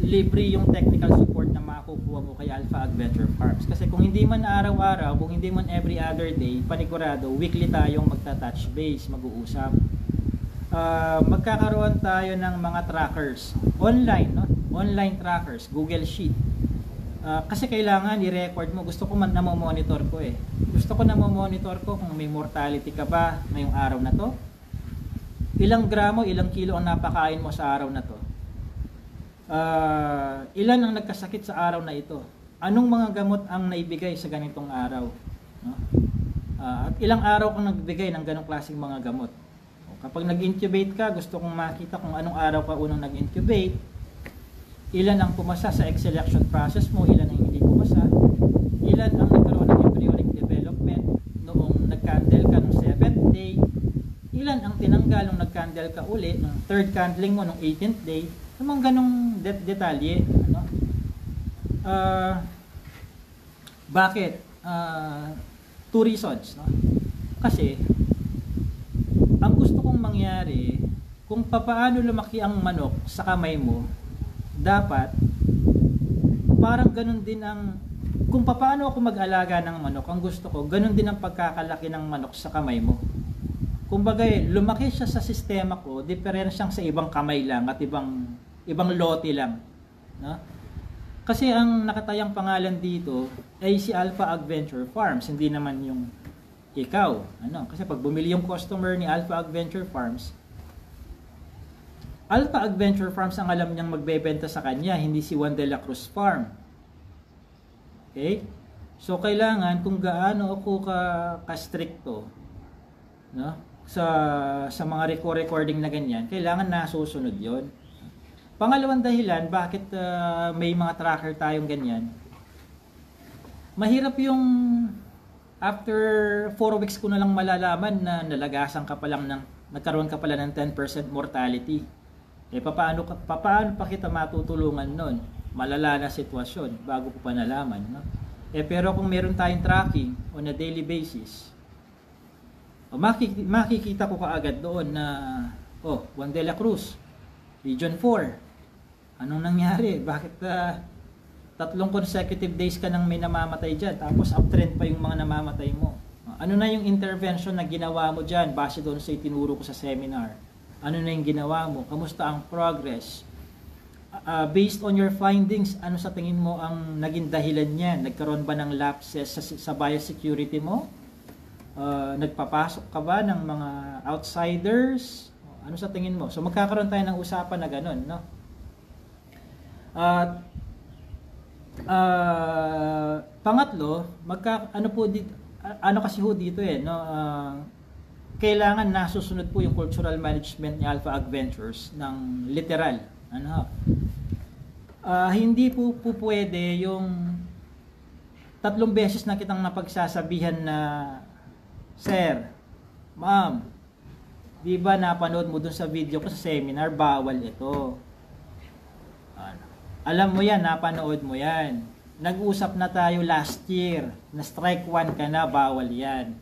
libre yung technical support na makukuha mo kay Alpha Adventure Farms. Kasi kung hindi man araw-araw, kung hindi man every other day, panigurado weekly tayong magta-touch base, mag-uusap. Magkakaroon tayo ng mga trackers online, no? Online trackers, Google Sheet. Kasi kailangan i-record mo. Gusto ko na-monitor ko eh. Gusto ko na-monitor ko kung may mortality ka ba ngayong araw na to. Ilang gramo, ilang kilo ang napakain mo sa araw na to. Ilan ang nagkasakit sa araw na ito. Anong mga gamot ang naibigay sa ganitong araw, no? At ilang araw kang nagbigay ng ganong klaseng mga gamot. Kapag nag-incubate ka, gusto kong makita kung anong araw ka unang nag-incubate, ilan ang pumasa sa egg selection process mo, ilan ang hindi pumasa, ilan ang nagkaroon ng embryonic development noong nag-candle ka noong 7th day, ilan ang tinanggal nung nag-candle ka uli, nung 3rd candling mo nung 18th day, namang ganong detalye. Ano? Bakit? 2 reasons. No? Kasi, ang gusto kong mangyari, kung papaano lumaki ang manok sa kamay mo, dapat parang ganun din ang, kung papaano ako mag-alaga ng manok, ang gusto ko, ganun din ang pagkakalaki ng manok sa kamay mo. Kumbaga, lumaki siya sa sistema ko, diferensya siyang sa ibang kamay lang at ibang lote lang. No? Kasi ang nakatayang pangalan dito ay si Alpha Adventure Farms, hindi naman yung ikaw. Ano? Kasi pag bumili yung customer ni Alpha Adventure Farms, Alpha Adventure Farms ang alam niyang magbebenta sa kanya, hindi si Juan de la Cruz Farm. Okay? So kailangan kung gaano ako ka-stricto, no? Sa mga recording na ganyan, kailangan nasusunod 'yon. Pangalawang dahilan bakit may mga tracker tayong ganyan. Mahirap yung after 4 weeks ko na lang malalaman na nalagasan ka pa lang nagkaroon ka pala ng 10% mortality. Paano pa kita matutulungan nun? malala na sitwasyon bago ko pa nalaman, no? Pero kung meron tayong tracking on a daily basis, makikita ko kaagad doon na Juan de la Cruz, Region 4, anong nangyari? Bakit 3 consecutive days ka nang may namamatay dyan, tapos uptrend pa yung mga namamatay mo? Ano na yung intervention na ginawa mo dyan base doon sa itinuro ko sa seminar? Ano na yung ginawa mo? Kamusta ang progress? Based on your findings, ano sa tingin mo ang naging dahilan niyan? Nagkaroon ba ng lapses sa biosecurity mo? Nagpapasok ka ba ng mga outsiders? Ano sa tingin mo? So magkakaroon tayo ng usapan na ganun, no? Pangatlo, ano kasi ho dito no? Kailangan nasusunod po yung cultural management ni Alpha Ag Ventures ng literal. Hindi po pwede yung 3 beses na kitang napagsasabihan na, Sir, Ma'am, di ba napanood mo dun sa video ko sa seminar, bawal ito. Alam mo yan, napanood mo yan. Nag-usap na tayo last year, na strike 1 ka na, bawal yan.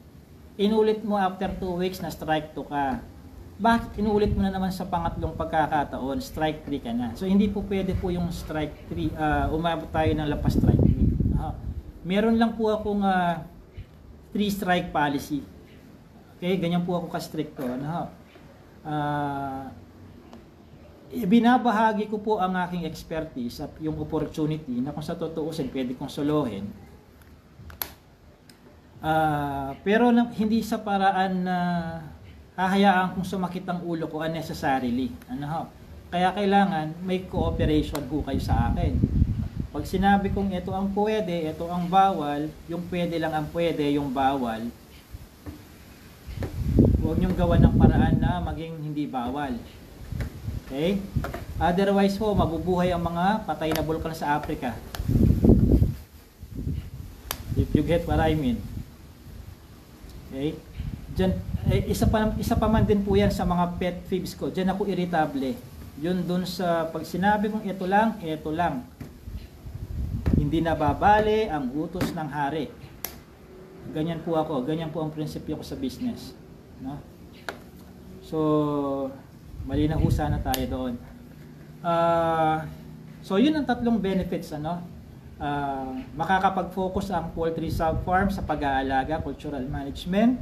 Inulit mo after 2 weeks na strike 2 ka. Bakit inulit mo na naman sa pangatlong pagkakataon, strike 3 ka na? So hindi po pwede po yung strike 3, umabot tayo ng lapas strike 3. Meron lang po akong 3 strike policy. Okay, ganyan po ako ka-stricto. Binabahagi ko po ang aking expertise at yung opportunity na kung sa totoosin pwede kong solohin. Pero hindi sa paraan na hahayaan kong sumakit ang ulo ko unnecessarily. Kaya kailangan may cooperation po kayo sa akin. Pag sinabi kong ito ang pwede, ito ang bawal, yung pwede lang ang pwede, yung bawal, huwag niyong gawan ng paraan na maging hindi bawal. Okay? Otherwise ho, mabubuhay ang mga patay na bulkan sa Africa. If you get what I mean. Okay? Diyan, isa pa man din po yan sa mga pet peeves ko. Diyan ako irritable. Yun dun sa pag sinabi kong ito lang. Hindi nababali ang utos ng hari. Ganyan po ako. Ganyan po ang prinsipyo ko sa business. No? So, malinaw ho sana tayo doon. So, yun ang 3 benefits. Makakapag-focus ang poultry sub-farm sa pag-aalaga, cultural management.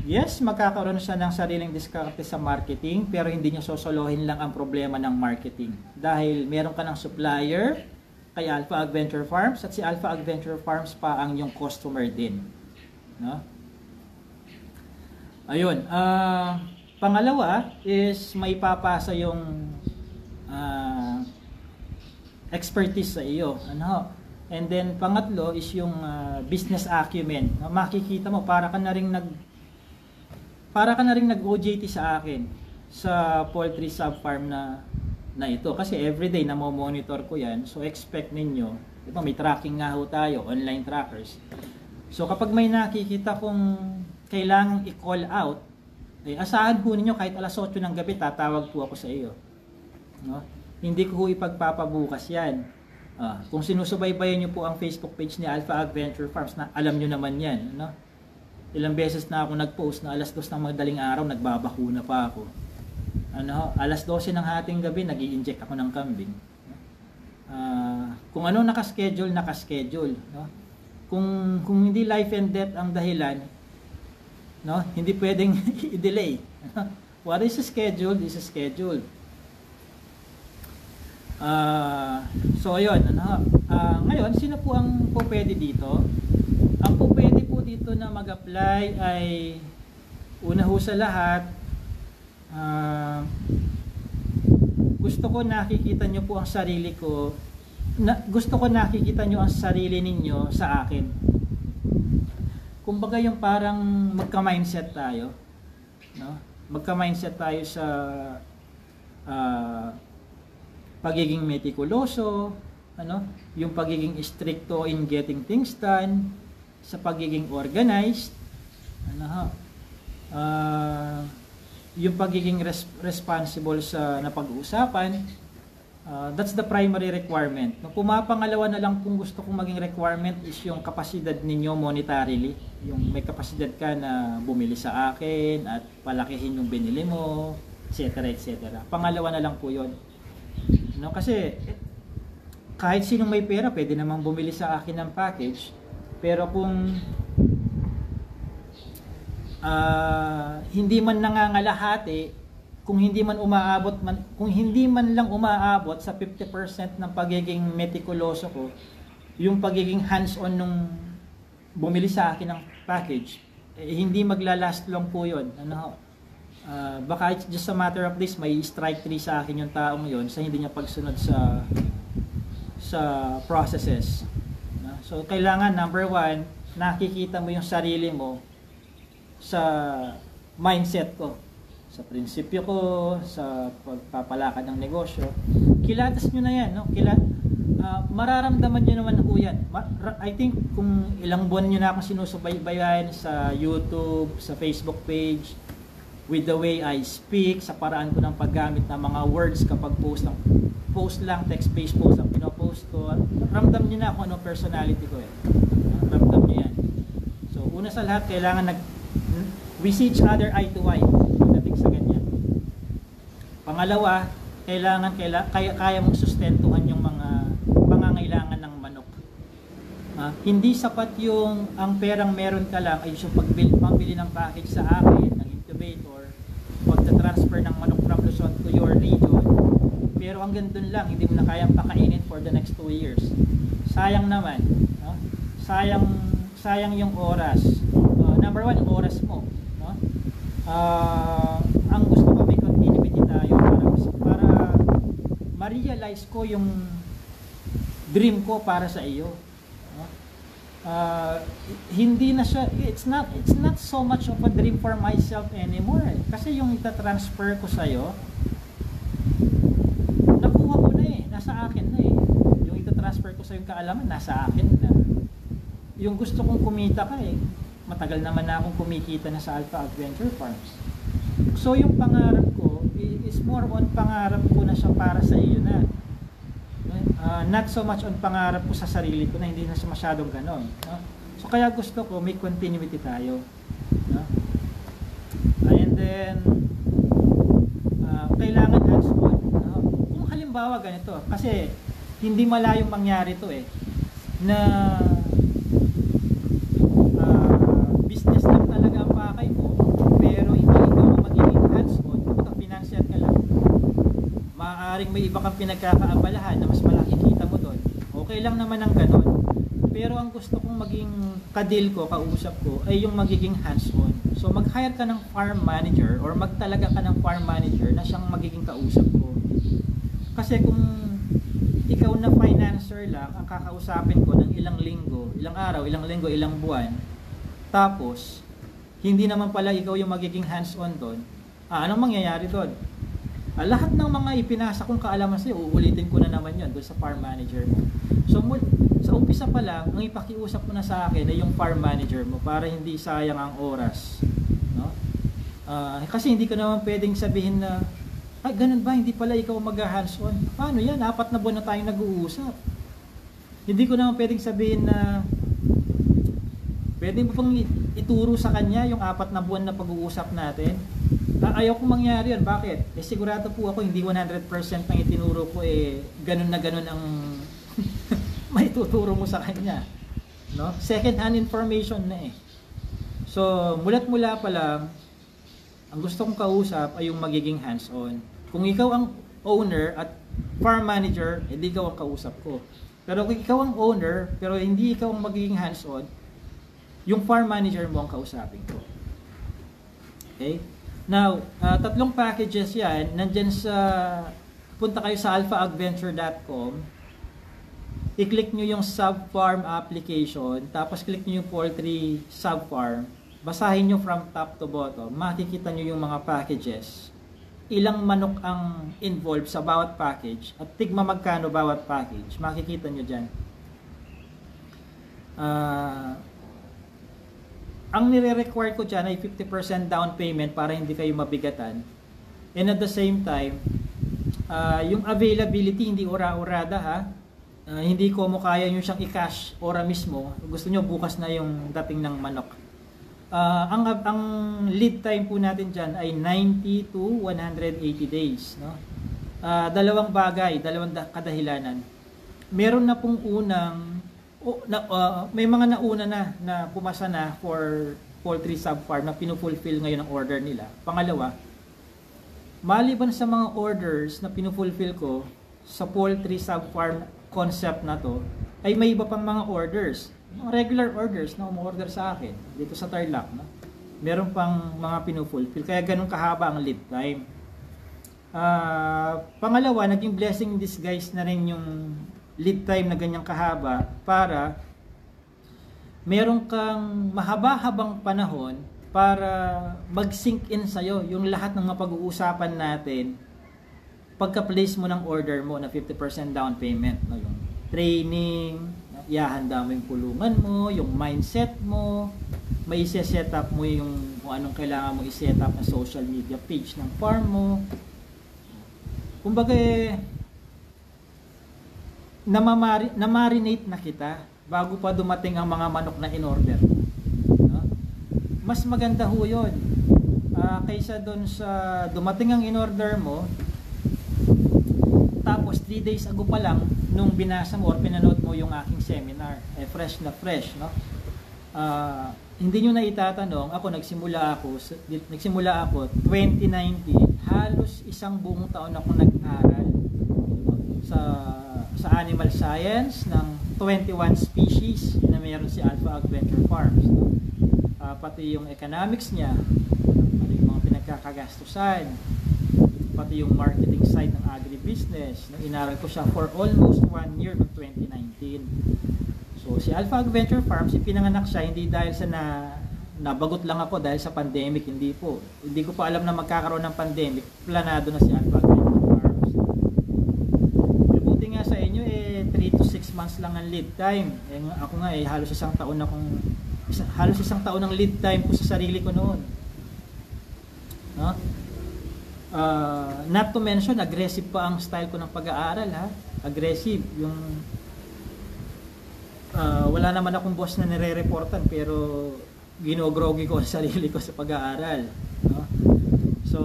Yes, magkakaroon siya ng sariling diskarte sa marketing, pero hindi niya sosolohin lang ang problema ng marketing. Dahil meron ka ng supplier kay Alpha Ag Venture Farms at si Alpha Ag Venture Farms pa ang yung customer din. No? Ayun. Pangalawa is may papasa yung expertise sa iyo. And then pangatlo is yung business acumen. Makikita mo para ka na ring nag-OJT sa akin sa poultry sub-farm na ito. Kasi everyday na monitor ko yan. So expect ninyo, diba, may tracking nga ho tayo, online trackers. So kapag may nakikita kong kailangang i-call out, asahan po ninyo kahit alas 8 ng gabi, tatawag po ako sa iyo. No? Hindi ko ipagpapabukas yan. Kung sinusubaybayan nyo po ang Facebook page ni Alpha Ag Venture Farms, na alam nyo naman yan. No? Ilang beses na ako nag-post na alas 2 ng madaling araw, nagbabakuna pa ako. Alas 12 ng hating gabi, nag-i-inject ako ng kambing. Kung ano nakaschedule, nakaschedule. No? Kung hindi life and death ang dahilan, no, hindi pwedeng i-delay. What is scheduled is scheduled. So ayun, ngayon sino po ang pwede dito? Ang pwede po dito na mag-apply ay una ho sa lahat, gusto ko nakikita nyo po ang sarili ko, gusto ko nakikita nyo ang sarili ninyo sa akin. Kumbaga yung parang magka-mindset tayo, no? Magka-mindset tayo sa pagiging meticuloso, yung pagiging stricto in getting things done, sa pagiging organized, yung pagiging responsible sa napag-uusapan, That's the primary requirement. No, pumapangalawa na lang kung gusto kong maging requirement is yung kapasidad ninyo monetarily. Yung may kapasidad ka na bumili sa akin at palakihin yung binili mo, etc. etc. Pangalawa na lang po yun. No, kasi kahit sinong may pera pwede namang bumili sa akin ng package, pero kung hindi man nangangalahati, kung hindi man lang umaabot sa 50% ng pagiging meticuloso ko, yung pagiging hands-on nung bumili sa akin ng package, hindi maglalast long po yun. Baka it's just a matter of this, may strike 3 sa akin yung taong yun sa hindi niya pagsunod sa processes. So kailangan, number 1, nakikita mo yung sarili mo sa mindset ko, sa prinsipyo ko, sa pagpapalakad ng negosyo. Kilatas nyo na yan, no? Mararamdaman nyo naman po yan. I think kung ilang buwan nyo na akong sinusubaybayan sa YouTube, sa Facebook page, with the way I speak, sa paraan ko ng paggamit ng mga words kapag post lang, text-based post ang pinopost ko, ramdam nyo na kung anong personality ko eh. Ramdam nyo yan. So, una sa lahat, kailangan we see each other eye to eye pagdating sa ganyan. Pangalawa, kaya mong sustentuhan yung mga pangangailangan ng manok. Hindi sapat yung ang perang meron ka lang ay yung pambili ng package sa akin, ng incubator, pagta-transfer ng manok from Luzon to your region. Pero hanggang dun lang, hindi mo na kayang pakainin for the next 2 years. Sayang naman. Sayang yung oras. Number 1, yung oras mo. Ang gusto ko may continuity tayo para ma-realize ko yung dream ko para sa iyo. Hindi na siya, it's not so much of a dream for myself anymore kasi yung ita-transfer ko sa iyo nakuha ko na nasa akin na yung ita-transfer ko sa yung kaalaman nasa akin na. Yung gusto kong kumita ka matagal naman na akong kumikita na sa Alpha Adventure Farms. So yung pangarap ko is more on pangarap ko na siya para sa iyo na. Not so much on pangarap ko sa sarili ko na hindi na siya masyadong ganon. So kaya gusto ko may continuity tayo. And then kailangan hands-on. Kung halimbawa ganito, kasi hindi malayong mangyari to na business lang talaga ang pakay mo, pero hindi ikaw magiging hands-on, kapag financial ka lang, maaaring may iba kang pinagkakaabalahan na mas malaki kita mo doon. Okay lang naman ang ganon. Pero ang gusto kong maging kadil ko, kausap ko, ay yung magiging hands-on. So mag-hire ka ng farm manager or magtalaga ka ng farm manager na siyang magiging kausap ko. Kasi kung ikaw na financer lang ang kakausapin ko ng ilang linggo, ilang araw, ilang linggo, ilang buwan, tapos hindi naman pala ikaw yung magiging hands-on doon, anong mangyayari doon? Lahat ng mga ipinasa kong kaalaman sa'yo, uulitin ko na naman yun doon sa farm manager mo. So sa umpisa pa lang, ang ipakiusap mo na sa akin ay yung farm manager mo para hindi sayang ang oras, no? Kasi hindi ko naman pwedeng sabihin na ganun ba, hindi pala ikaw mag-hands-on. Paano yan? 4 na buwan na tayong nag-uusap. Hindi ko naman pwedeng sabihin na pwede mo pang ituro sa kanya yung 4 na buwan na pag-uusap natin. Ayaw kong mangyari yun. Bakit? Sigurado po ako hindi 100% ng itinuro ko ganun na ganun ang may tuturo mo sa kanya. No? Second hand information na So, mulat-mula pa lang, ang gusto kong kausap ay yung magiging hands-on. Kung ikaw ang owner at farm manager, hindi ikaw ang kausap ko. Pero kung ikaw ang owner, pero hindi ikaw ang magiging hands-on, yung farm manager mo ang kausapin ko. Okay? Now, 3 packages yan. Nandyan punta kayo sa alphaadventure.com. I-click nyo yung sub-farm application. Tapos click nyo yung poultry sub-farm. Basahin nyo from top to bottom. Makikita nyo yung mga packages. Ilang manok ang involved sa bawat package. At tigma magkano bawat package. Makikita nyo dyan. Ang nire-require ko dyan ay 50% down payment para hindi kayo mabigatan. And at the same time, Yung availability hindi ora-orada ha. Hindi ko mo kaya nyo siyang i-cash ora mismo. Gusto nyo bukas na yung dating ng manok. Ang lead time po natin dyan ay 90 to 180 days. No? Dalawang bagay, dalawang kadahilanan. Meron na pong may mga nauna na pumasa na for poultry sub-farm na pinufulfill ngayon ang order nila. Pangalawa, maliban sa mga orders na pinufulfill ko sa poultry sub-farm concept na to, ay may iba pang mga orders, mga regular orders na umorder sa akin dito sa Tarlac. No? Meron pang mga pinufulfill, kaya ganun kahaba ang lead time. Pangalawa, naging blessing in disguise na rin yung lead time na ganyang kahaba para meron kang mahaba-habang panahon para mag-sink in sa'yo yung lahat ng mapag-uusapan natin pagka-place mo ng order mo na 50% down payment. No? Yung training, ihahanda mo yung kulungan mo, yung mindset mo, may i-set up mo yung kung anong kailangan mo i-set up na social media page ng farm mo. Kumbaga na-marinate na kita bago pa dumating ang mga manok na in-order. No? Mas maganda ho yun. Kaysa doon sa dumating ang in-order mo, tapos 3 days ago pa lang, nung binasa mo or pinanood mo yung aking seminar, fresh na fresh. No? Hindi nyo na itatanong, nagsimula ako 2019, halos isang buong taon ako nag-aral sa animal science ng 21 species na meron si Alpha Adventure Farms. No? Pati yung economics niya, pati yung mga pinagkakagastusan, pati yung marketing side ng agribusiness. No? Inaral ko siya for almost 1 year ng 2019. So si Alpha Adventure Farms, pinanganak siya hindi dahil sa nabagot lang ako dahil sa pandemic, hindi po. Hindi ko pa alam na magkakaroon ng pandemic. Planado na si Alpha Adventure Farms. Buti nga sa inyo 3 to 6 months lang ang lead time. Ako nga halos isang taon ng lead time ko sa sarili ko noon. No? Not to mention, aggressive pa ang style ko ng pag-aaral ha. Aggressive yung wala naman akong boss na nire-reportan pero ginogroggy ko ang sarili ko sa pag-aaral. No? So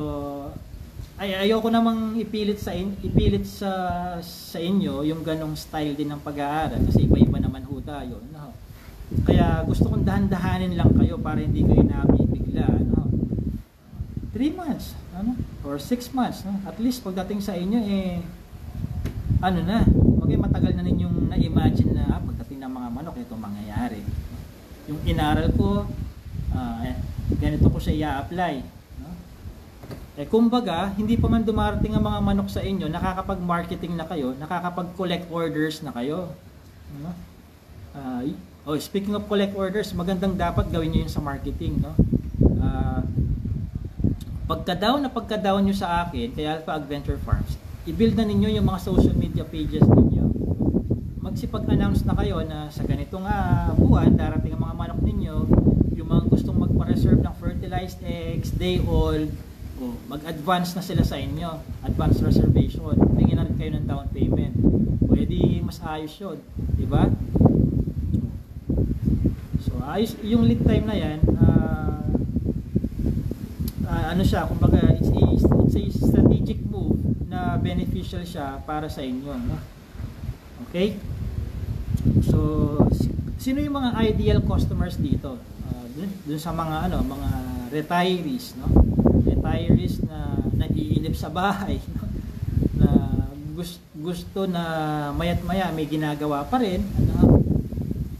ayoko namang ipilit sa inyo yung ganong style din ng pag-aaral kasi iba-iba naman ho tayo. No? Kaya gusto kong dahan-dahanin lang kayo para hindi kayo nabibigla. No? 3 months or 6 months. No? At least pagdating sa inyo matagal na ninyong na-imagine na pagdating ng mga manok ito mangyayari. Yung inaral ko, ganito ko siya i-apply. No? Kumbaga, hindi pa man dumarating ang mga manok sa inyo, nakakapag-marketing na kayo, nakakapag-collect orders na kayo. No? Speaking of collect orders, magandang dapat gawin nyo yun sa marketing. No? Pagka-down nyo sa akin, kay Alpha Adventure Farms, i-build na ninyo yung mga social media pages ninyo. Magsipag-announce na kayo na sa ganitong buwan, darating ang mga manok ninyo, yung mga gustong magpa-reserve ng fertilized eggs, day old, mag-advance na sila sa inyo, advance reservation, tingin na rin kayo ng down payment. Pwede mas ayos yun, di ba? So ayos, yung lead time na yan, kumbaga it's a strategic move na beneficial siya para sa inyo, no? Okay? So sino yung mga ideal customers dito? Dun sa mga mga retirees, no? Retirees na nag-iinip sa bahay, no? Na gusto na mayat-maya may ginagawa pa rin,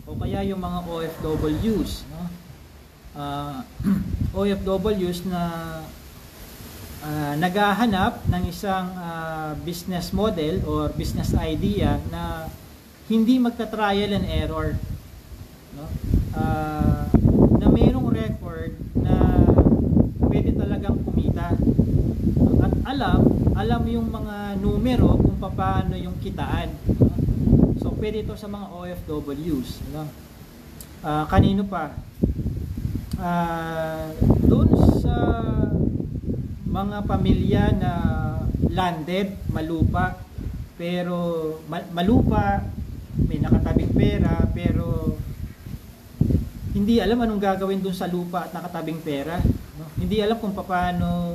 o kaya yung mga OFWs, no? OFWs na naghahanap ng isang business model or business idea na hindi magta-trial and error, no? Na mayroong record na pwede talagang kumita at alam yung mga numero kung paano yung kitaan, no? So pwede ito sa mga OFWs, no? Kanino pa? Doon sa mga pamilya na landed, malupa, pero malupa, may nakatabing pera, pero hindi alam anong gagawin dun sa lupa at nakatabing pera, no? Hindi alam kung paano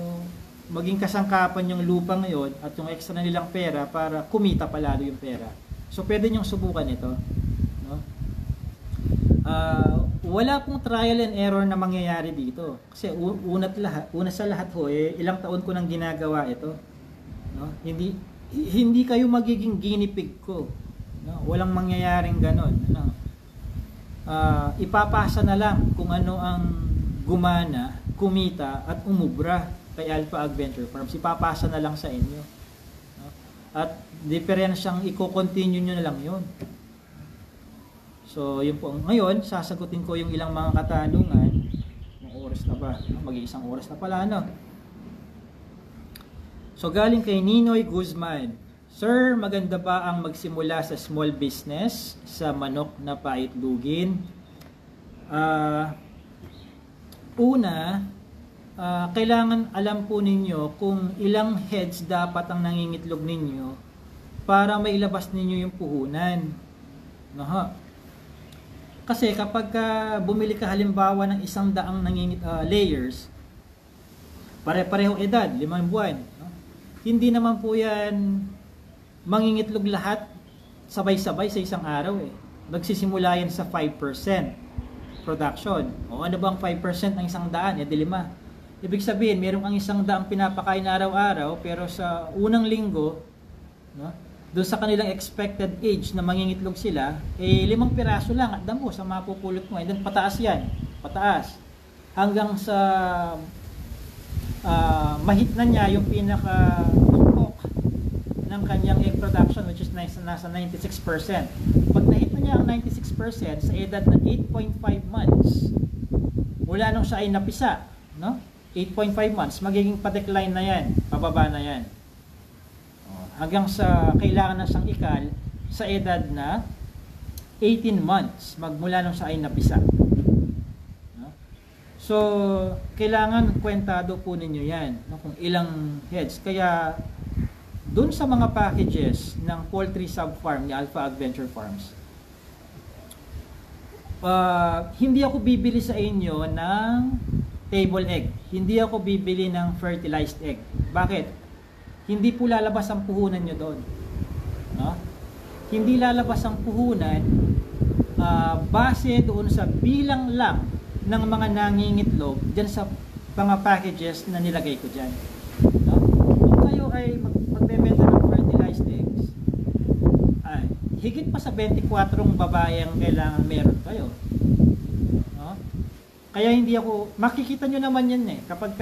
maging kasangkapan yung lupa ngayon at yung extra na nilang pera para kumita palalo yung pera. So pwede nyong subukan ito, no? Wala pong trial and error na mangyayari dito. Kasi una sa lahat ho, ilang taon ko nang ginagawa ito, no? Hindi kayo magiging guinea pig ko, no? Walang mangyayaring ganon, no? Ipapasa na lang kung ano ang gumana, kumita at umubra kay Alpha Ag Venture Farms. Ipapasa na lang sa inyo, no? At diferensyang i-continue nyo na lang yun. So, yun po. Ngayon, sasagutin ko yung ilang mga katanungan. Ang oras na ba? Mag-iisang oras na pala, no? So, galing kay Ninoy Guzman. Sir, maganda ba ang magsimula sa small business sa manok na paitlugin? Kailangan alam po ninyo kung ilang heads dapat ang nangingitlog ninyo para mailabas ninyo yung puhunan. Naha. Kasi kapag bumili ka halimbawa ng 100 layers, pare-parehong edad, 5 buwan, no? Hindi naman po yan mangingitlog lahat sabay-sabay sa isang araw eh. Magsisimula yan sa 5% production. O ano bang 5% ng 100? 5. Ibig sabihin, meron kang 100 pinapakain araw-araw, pero sa unang linggo, no, doon sa kanilang expected age na mangingitlog sila, 5 piraso lang at damo sa mapupulot mo. And then pataas yan, pataas. Hanggang sa mahit na niya yung pinaka ng kanyang egg production, which is nasa 96%. Pag nahit na niya ang 96% sa edad na 8.5 months, mula nung siya ay napisa, no? 8.5 months, magiging pa-decline na yan, pababa na yan. Hanggang sa kailangan na siyang ikal sa edad na 18 months, magmula nung siya ay napisa. No? So, kailangan kwentado po ninyo yan, no? Kung ilang heads. Kaya, doon sa mga packages ng poultry sub-farm ni Alpha Ag Venture Farms, hindi ako bibili sa inyo ng table egg. Hindi ako bibili ng fertilized egg. Bakit? Hindi po lalabas ang puhunan nyo doon. No? Hindi lalabas ang puhunan base doon sa bilang lang ng mga nangingitlog dyan sa mga packages na nilagay ko dyan. No? Kung kayo ay magbebenta ng fertilized eggs, higit pa sa 24 babae ang kailangan meron kayo. No? Kaya hindi ako, makikita nyo naman yan eh, kapag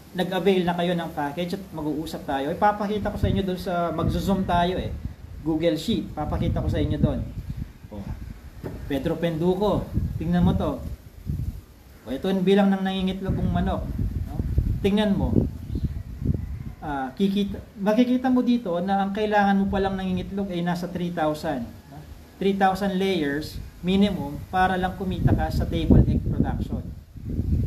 nag-avail na kayo ng package at mag-uusap tayo, ipapakita ko sa inyo doon sa, mag-zoom tayo eh, Google Sheet, papakita ko sa inyo doon. Pedro Penduko, tingnan mo to. Ito yung bilang ng nangingitlog kong manok. No? Tingnan mo. Makikita mo dito na ang kailangan mo palang nangingitlog ay nasa 3,000. No? 3,000 layers minimum para lang kumita ka sa table egg production.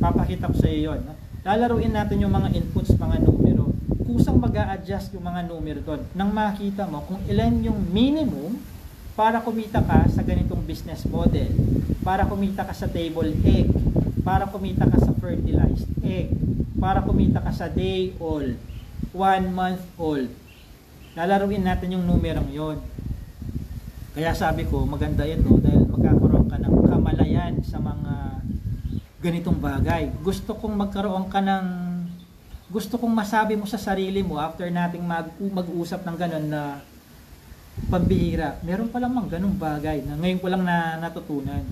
Papakita ko sa iyo yun. No? Lalaruin natin yung mga inputs, mga numero. Kusang mag-a-adjust yung mga numero doon nang makita mo kung ilan yung minimum para kumita ka sa ganitong business model, para kumita ka sa table egg, para kumita ka sa fertilized egg, para kumita ka sa day old, 1 month old. Lalaruin natin yung numerong yon. Kaya sabi ko maganda ito dahil magkakaroon ka ng kamalayan sa mga ganitong bagay. Gusto kong masabi mo sa sarili mo after nating mag-usap ng ganon na pambihira. Meron pa lamang ganung bagay na ngayon ko lang natutunan.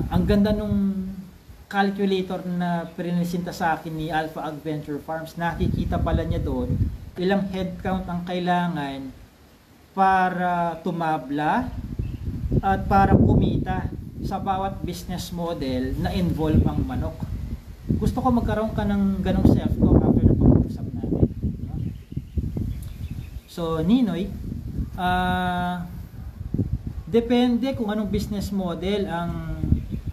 Ang ganda nung calculator na pinisinta sa akin ni Alpha Ag Venture Farms. Nakikita pala niya doon ilang head count ang kailangan para tumabla at para kumita sa bawat business model na involve ang manok. Gusto ko magkaroon ka ng ganong self-talk after na pag-usap natin. So, Ninoy, depende kung anong business model ang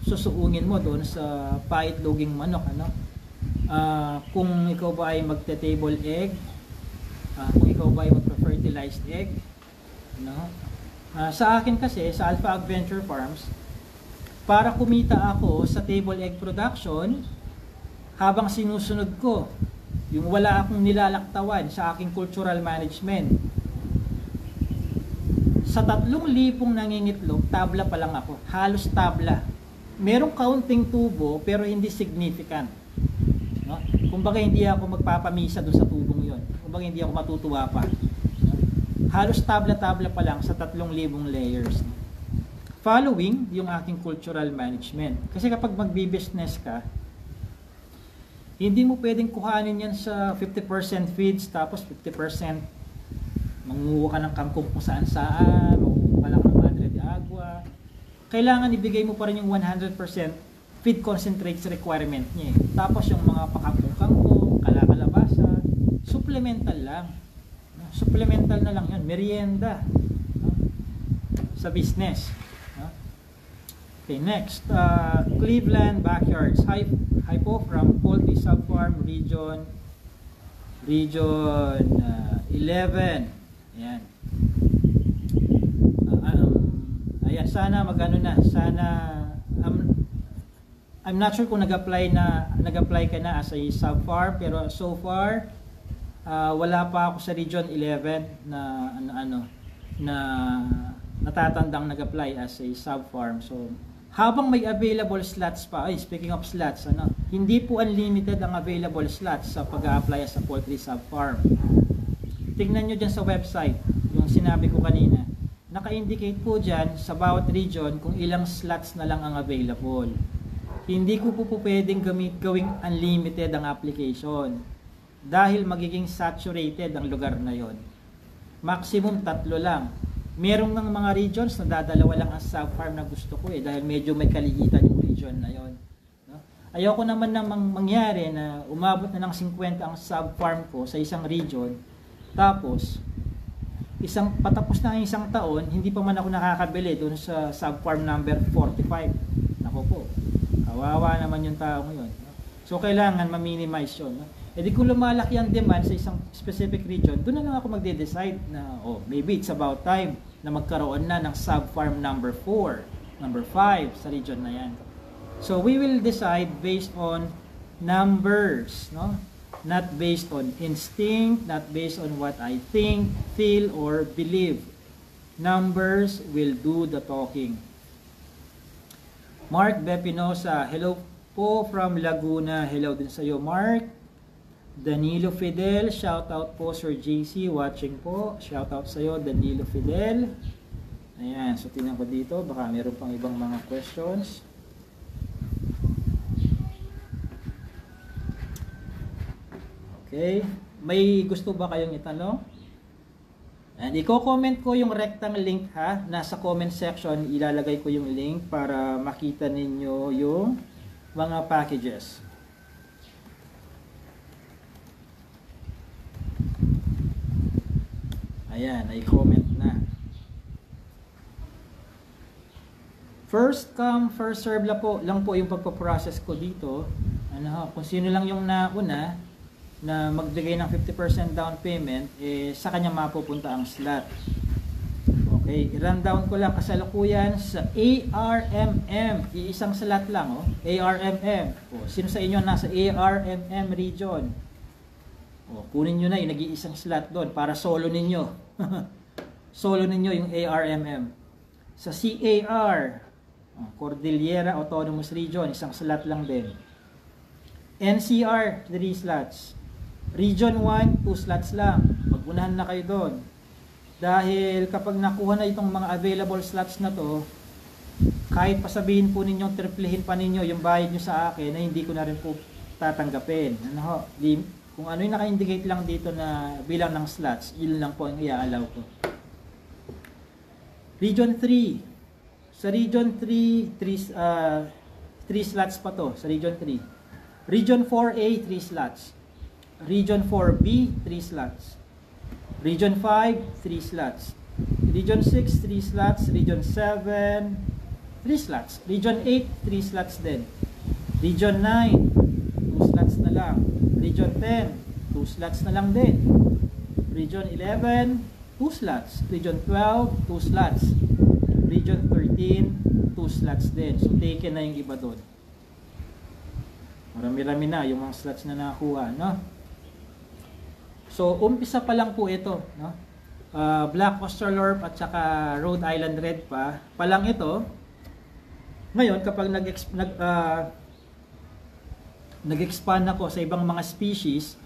susuungin mo doon sa paitloging manok. Ano? Kung ikaw ba ay magte-table egg, kung ikaw ba ay magpe-fertilized egg, no? Sa akin kasi, sa Alpha Adventure Farms, para kumita ako sa table egg production, habang sinusunod ko, yung wala akong nilalaktawan sa aking cultural management, sa 3,000 nangingitlog, tabla pa lang ako. Halos tabla. Merong kaunting tubo, pero hindi significant. No? Kumbaga hindi ako magpapamisa doon sa tubong yon. Kumbaga hindi ako matutuwa pa. Halos tabla-tabla pa lang sa 3,000 layers. Following yung aking cultural management. Kasi kapag magbi-business ka, hindi mo pwedeng kuhanin yan sa 50% feeds tapos 50% manguha ka ng kangkong kung saan-saan, manguha ka lang ng madre de agua. Kailangan ibigay mo pa rin yung 100% feed concentrates requirement niya. Tapos yung mga pakangkong-kangkong, kalakalabasa, supplemental lang. Supplemental na lang yan, merienda, no? Sa business, no? Okay, next, Cleveland Backyards. Hi po from Poultry Subfarm Region 11. Ayan. Ayan, sana magano na, sana I'm not sure kung nag-apply ka na as a subfarm, pero so far wala pa ako sa Region 11 na natatandang nag-apply as a subfarm. So habang may available slots pa, speaking of slots, hindi po unlimited ang available slots sa pag-a-apply sa poultry subfarm. Tingnan nyo dyan sa website, yung sinabi ko kanina, naka-indicate po dyan sa bawat region kung ilang slots na lang ang available. Hindi ko po pwedeng gawing unlimited ang application dahil magiging saturated ang lugar na yon. Maximum 3 lang. Merong ng mga regions na dadalawa lang ang subfarm na gusto ko dahil medyo may kaliitan yung region na yon. No? Ayoko naman namang mangyari na umabot na ng 50 ang subfarm ko sa isang region, tapos patapos na ang isang taon, hindi pa man ako nakakabili doon sa subfarm number 45. Nako po, kawawa naman yung tao ngayon. No? So kailangan ma-minimize yun. No? Di kung lumalaki ang demand sa isang specific region, doon na lang ako magde-decide na maybe it's about time na magkaroon na ng subfarm number 4, number 5 sa region na yan. So we will decide based on numbers, no? Not based on instinct, not based on what I think, feel, or believe. Numbers will do the talking. Mark Bepinosa, hello po from Laguna. Hello din sa iyo, Mark. Danilo Fidel, shout out po Sir JC, watching po. Shout out sa iyo, Danilo Fidel. Ayan, so tingnan ko dito, baka meron pang ibang mga questions. Okay, may gusto ba kayong itanong? And i-comment ko yung rectang link ha, nasa comment section ilalagay ko yung link para makita ninyo yung mga packages. Ayan, i-comment na. First come, first serve lang po yung pagpaprocess ko dito. Kung sino lang yung nauna na magbigay ng 50% down payment, sa kanya mapupunta ang slot. Okay, i-run down ko lang kasalukuyan sa ARMM. Iisang slot lang, ARMM. Sino sa inyo nasa ARMM region? Kunin nyo na yung nag-iisang slot doon para solo ninyo. Solo ninyo yung ARMM. Sa CAR, Cordillera Autonomous Region, isang slot lang din. NCR, 3 slots. Region 1, 2 slots lang. Mag-unahan na kayo doon. Dahil kapag nakuha na itong mga available slots na to, kahit pasabihin po ninyong triplehin pa ninyo yung bayad nyo sa akin, na hindi ko na rin po tatanggapin. Kung ano yung naka-indicate lang dito na bilang ng slots, yun lang po ang i-allow ko. Region 3. Sa Region 3, 3 slots pa to sa Region 3. Region 4A, 3 slots. Region 4B, 3 slots. Region 5, 3 slots. Region 6, 3 slots. Region 7, 3 slots. Region 8, 3 slots din. Region 9, 2 slots na lang. Region 10, 2 slots na lang din. Region 11, 2 slots. Region 12, 2 slots. Region 13, 2 slots din. So taken na yung iba doon. Marami-rami na yung mga slots na nakuha, no? So umpisa pa lang po ito, no? Black Australorp at saka Rhode Island Red pa lang ito. Ngayon kapag nag-expand ako sa ibang mga species,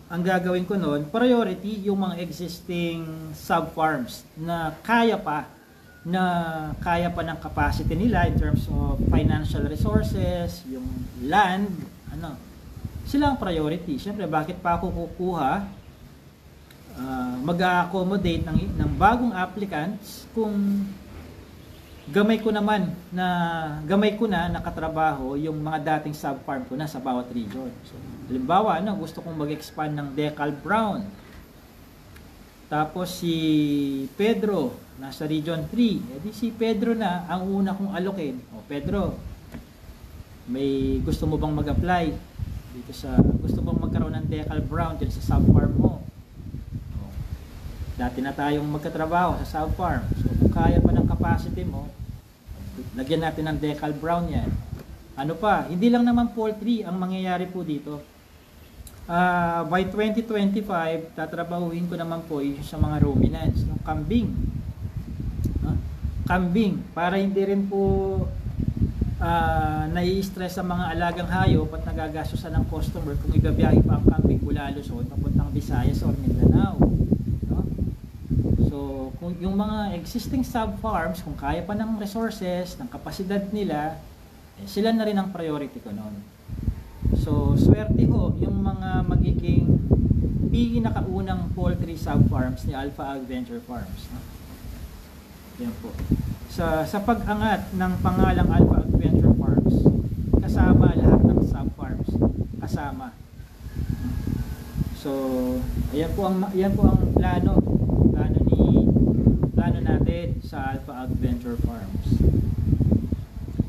ang gagawin ko noon, priority yung mga existing sub-farms na kaya pa ng capacity nila in terms of financial resources, yung land, sila ang priority. Siyempre, bakit pa ako kukuha, mag-accommodate ng bagong applicants kung gamay ko na nakatrabaho yung mga dating sub-farm ko na sa bawat region. So, halimbawa, gusto kong mag-expand ng Decal Brown. Tapos si Pedro, nasa Region 3. Edi si Pedro na ang una kong alokin. O Pedro, may gusto mo bang mag-apply dito gusto mong magkaroon ng Decal Brown dyan sa sub-farm mo? O, dati na tayong magkatrabaho sa sub-farm. So kung kaya pa ng capacity mo, lagyan natin ng Decal Brown yan. Ano pa, hindi lang naman poultry ang mangyayari po dito. By 2025, tatrabahuhin ko naman po sa mga ruminants, kambing. Kambing, para hindi rin po nai-stress sa mga alagang hayop at nagagastusan ng customer kung igabiyahe pa ang kambing mula Luzon papuntang Visayas or Mindanao. So, kung yung mga existing sub-farms, kung kaya pa ng resources, ng kapasidad nila, sila na rin ang priority ko noon. So, swerte ho yung mga magiging pinakaunang poultry sub-farms ni Alpha Ag Venture Farms. Yan po. Sa pag-angat ng pangalang Alpha Ag Venture Farms, kasama lahat ng sub-farms. Kasama. So, ayan po ang plano natin sa Alpha Ag Venture Farms.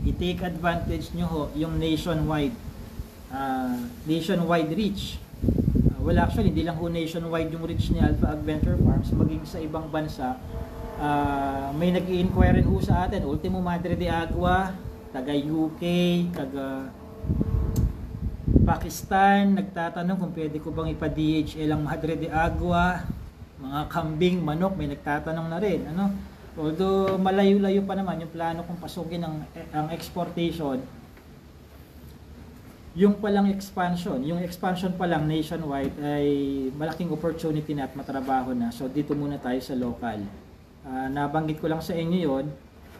I-take advantage nyo ho yung nationwide reach. Actually, hindi lang ho nationwide yung reach ni Alpha Ag Venture Farms, maging sa ibang bansa. May nag-i-inquire ho sa atin, Ultimo Madre de Agua, taga UK, taga Pakistan, nagtatanong kung pwede ko bang ipa-DHL ang Madre de Agua, mga kambing, manok, may nagtatanong na rin. Although malayo-layo pa naman yung plano kong pasukin ang exportation, yung expansion pa lang nationwide ay malaking opportunity na at matrabaho na. So dito muna tayo sa local. Nabanggit ko lang sa inyo yon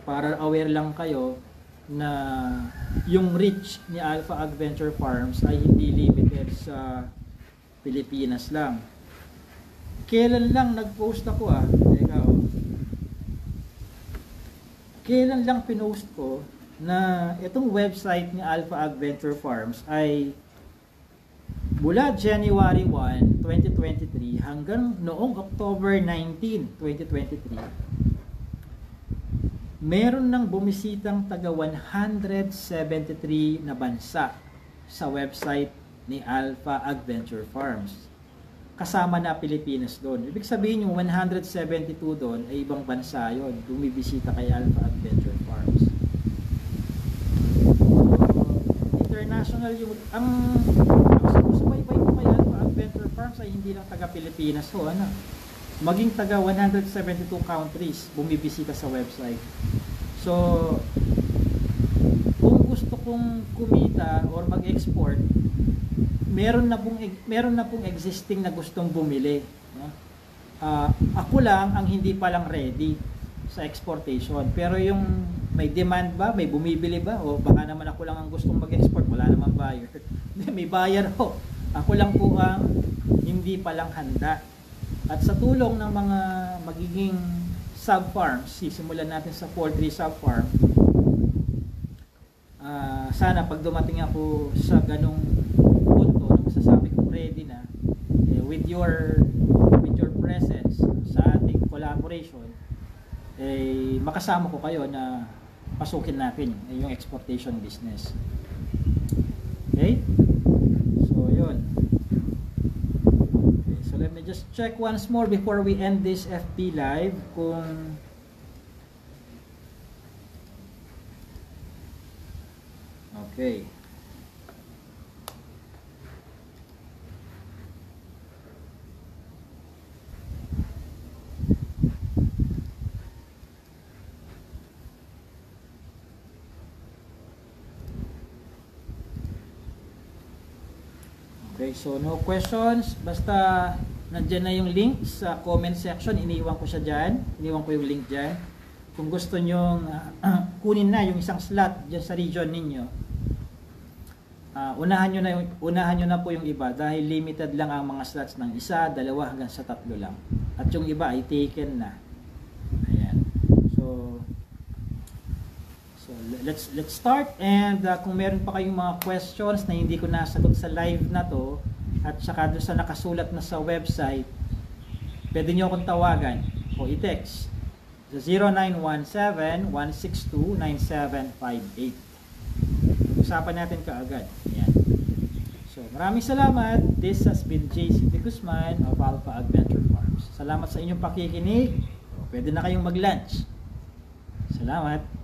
para aware lang kayo na yung reach ni Alpha Ag Venture Farms ay hindi limited sa Pilipinas lang. Kailan lang nag-post ako Kailan lang pinost ko na itong website ni Alpha Ag Venture Farms ay mula January 1, 2023 hanggang noong October 19, 2023, meron nang bumisitang taga 173 na bansa sa website ni Alpha Ag Venture Farms. Kasama na Pilipinas doon. Ibig sabihin yung 172 doon ay ibang bansa yon, bumibisita kay Alpha Ag Venture Farms. International yung ang susubaybay ko kay Alpha Ag Venture Farms ay hindi lang taga Pilipinas ho, maging taga 172 countries bumibisita sa website. So kung gusto kong kumita or mag-export, meron na pong existing na gustong bumili. Ako lang ang hindi pa lang ready sa exportation. Pero yung may demand ba, may bumibili ba, o baka naman ako lang ang gustong mag-export, wala namang buyer. May buyer ho. Ako lang po ang hindi pa lang handa. At sa tulong ng mga magiging sub-farms, sisimulan natin sa poultry sub-farm, sana pag dumating ako sa ganong punto na masasabi kong ready na, with your presence sa ating collaboration, makasama ko kayo na pasukin natin yung exportation business. Okay? So yun. me just check once more before we end this FB Live kung okay. Okay, so no questions. Basta nandyan na yung link sa comment section. Iniwan ko siya dyan. Iniwan ko yung link dyan. Kung gusto nyo kunin na yung isang slot dyan sa region ninyo, unahan nyo na po yung iba dahil limited lang ang mga slots ng isa, dalawa hanggang sa 3 lang. At yung iba ay taken na. Ayan. So let's start, and kung meron pa kayong mga questions na hindi ko nasagot sa live na to at saka doon sa nakasulat na sa website, pwede nyo akong tawagan o i-text sa 0917-162-9758. Usapan natin kaagad. Ayan. So maraming salamat. This has been JC De Guzman of Alpha Adventure Farms. Salamat sa inyong pakikinig. Pwede na kayong mag-lunch. Salamat.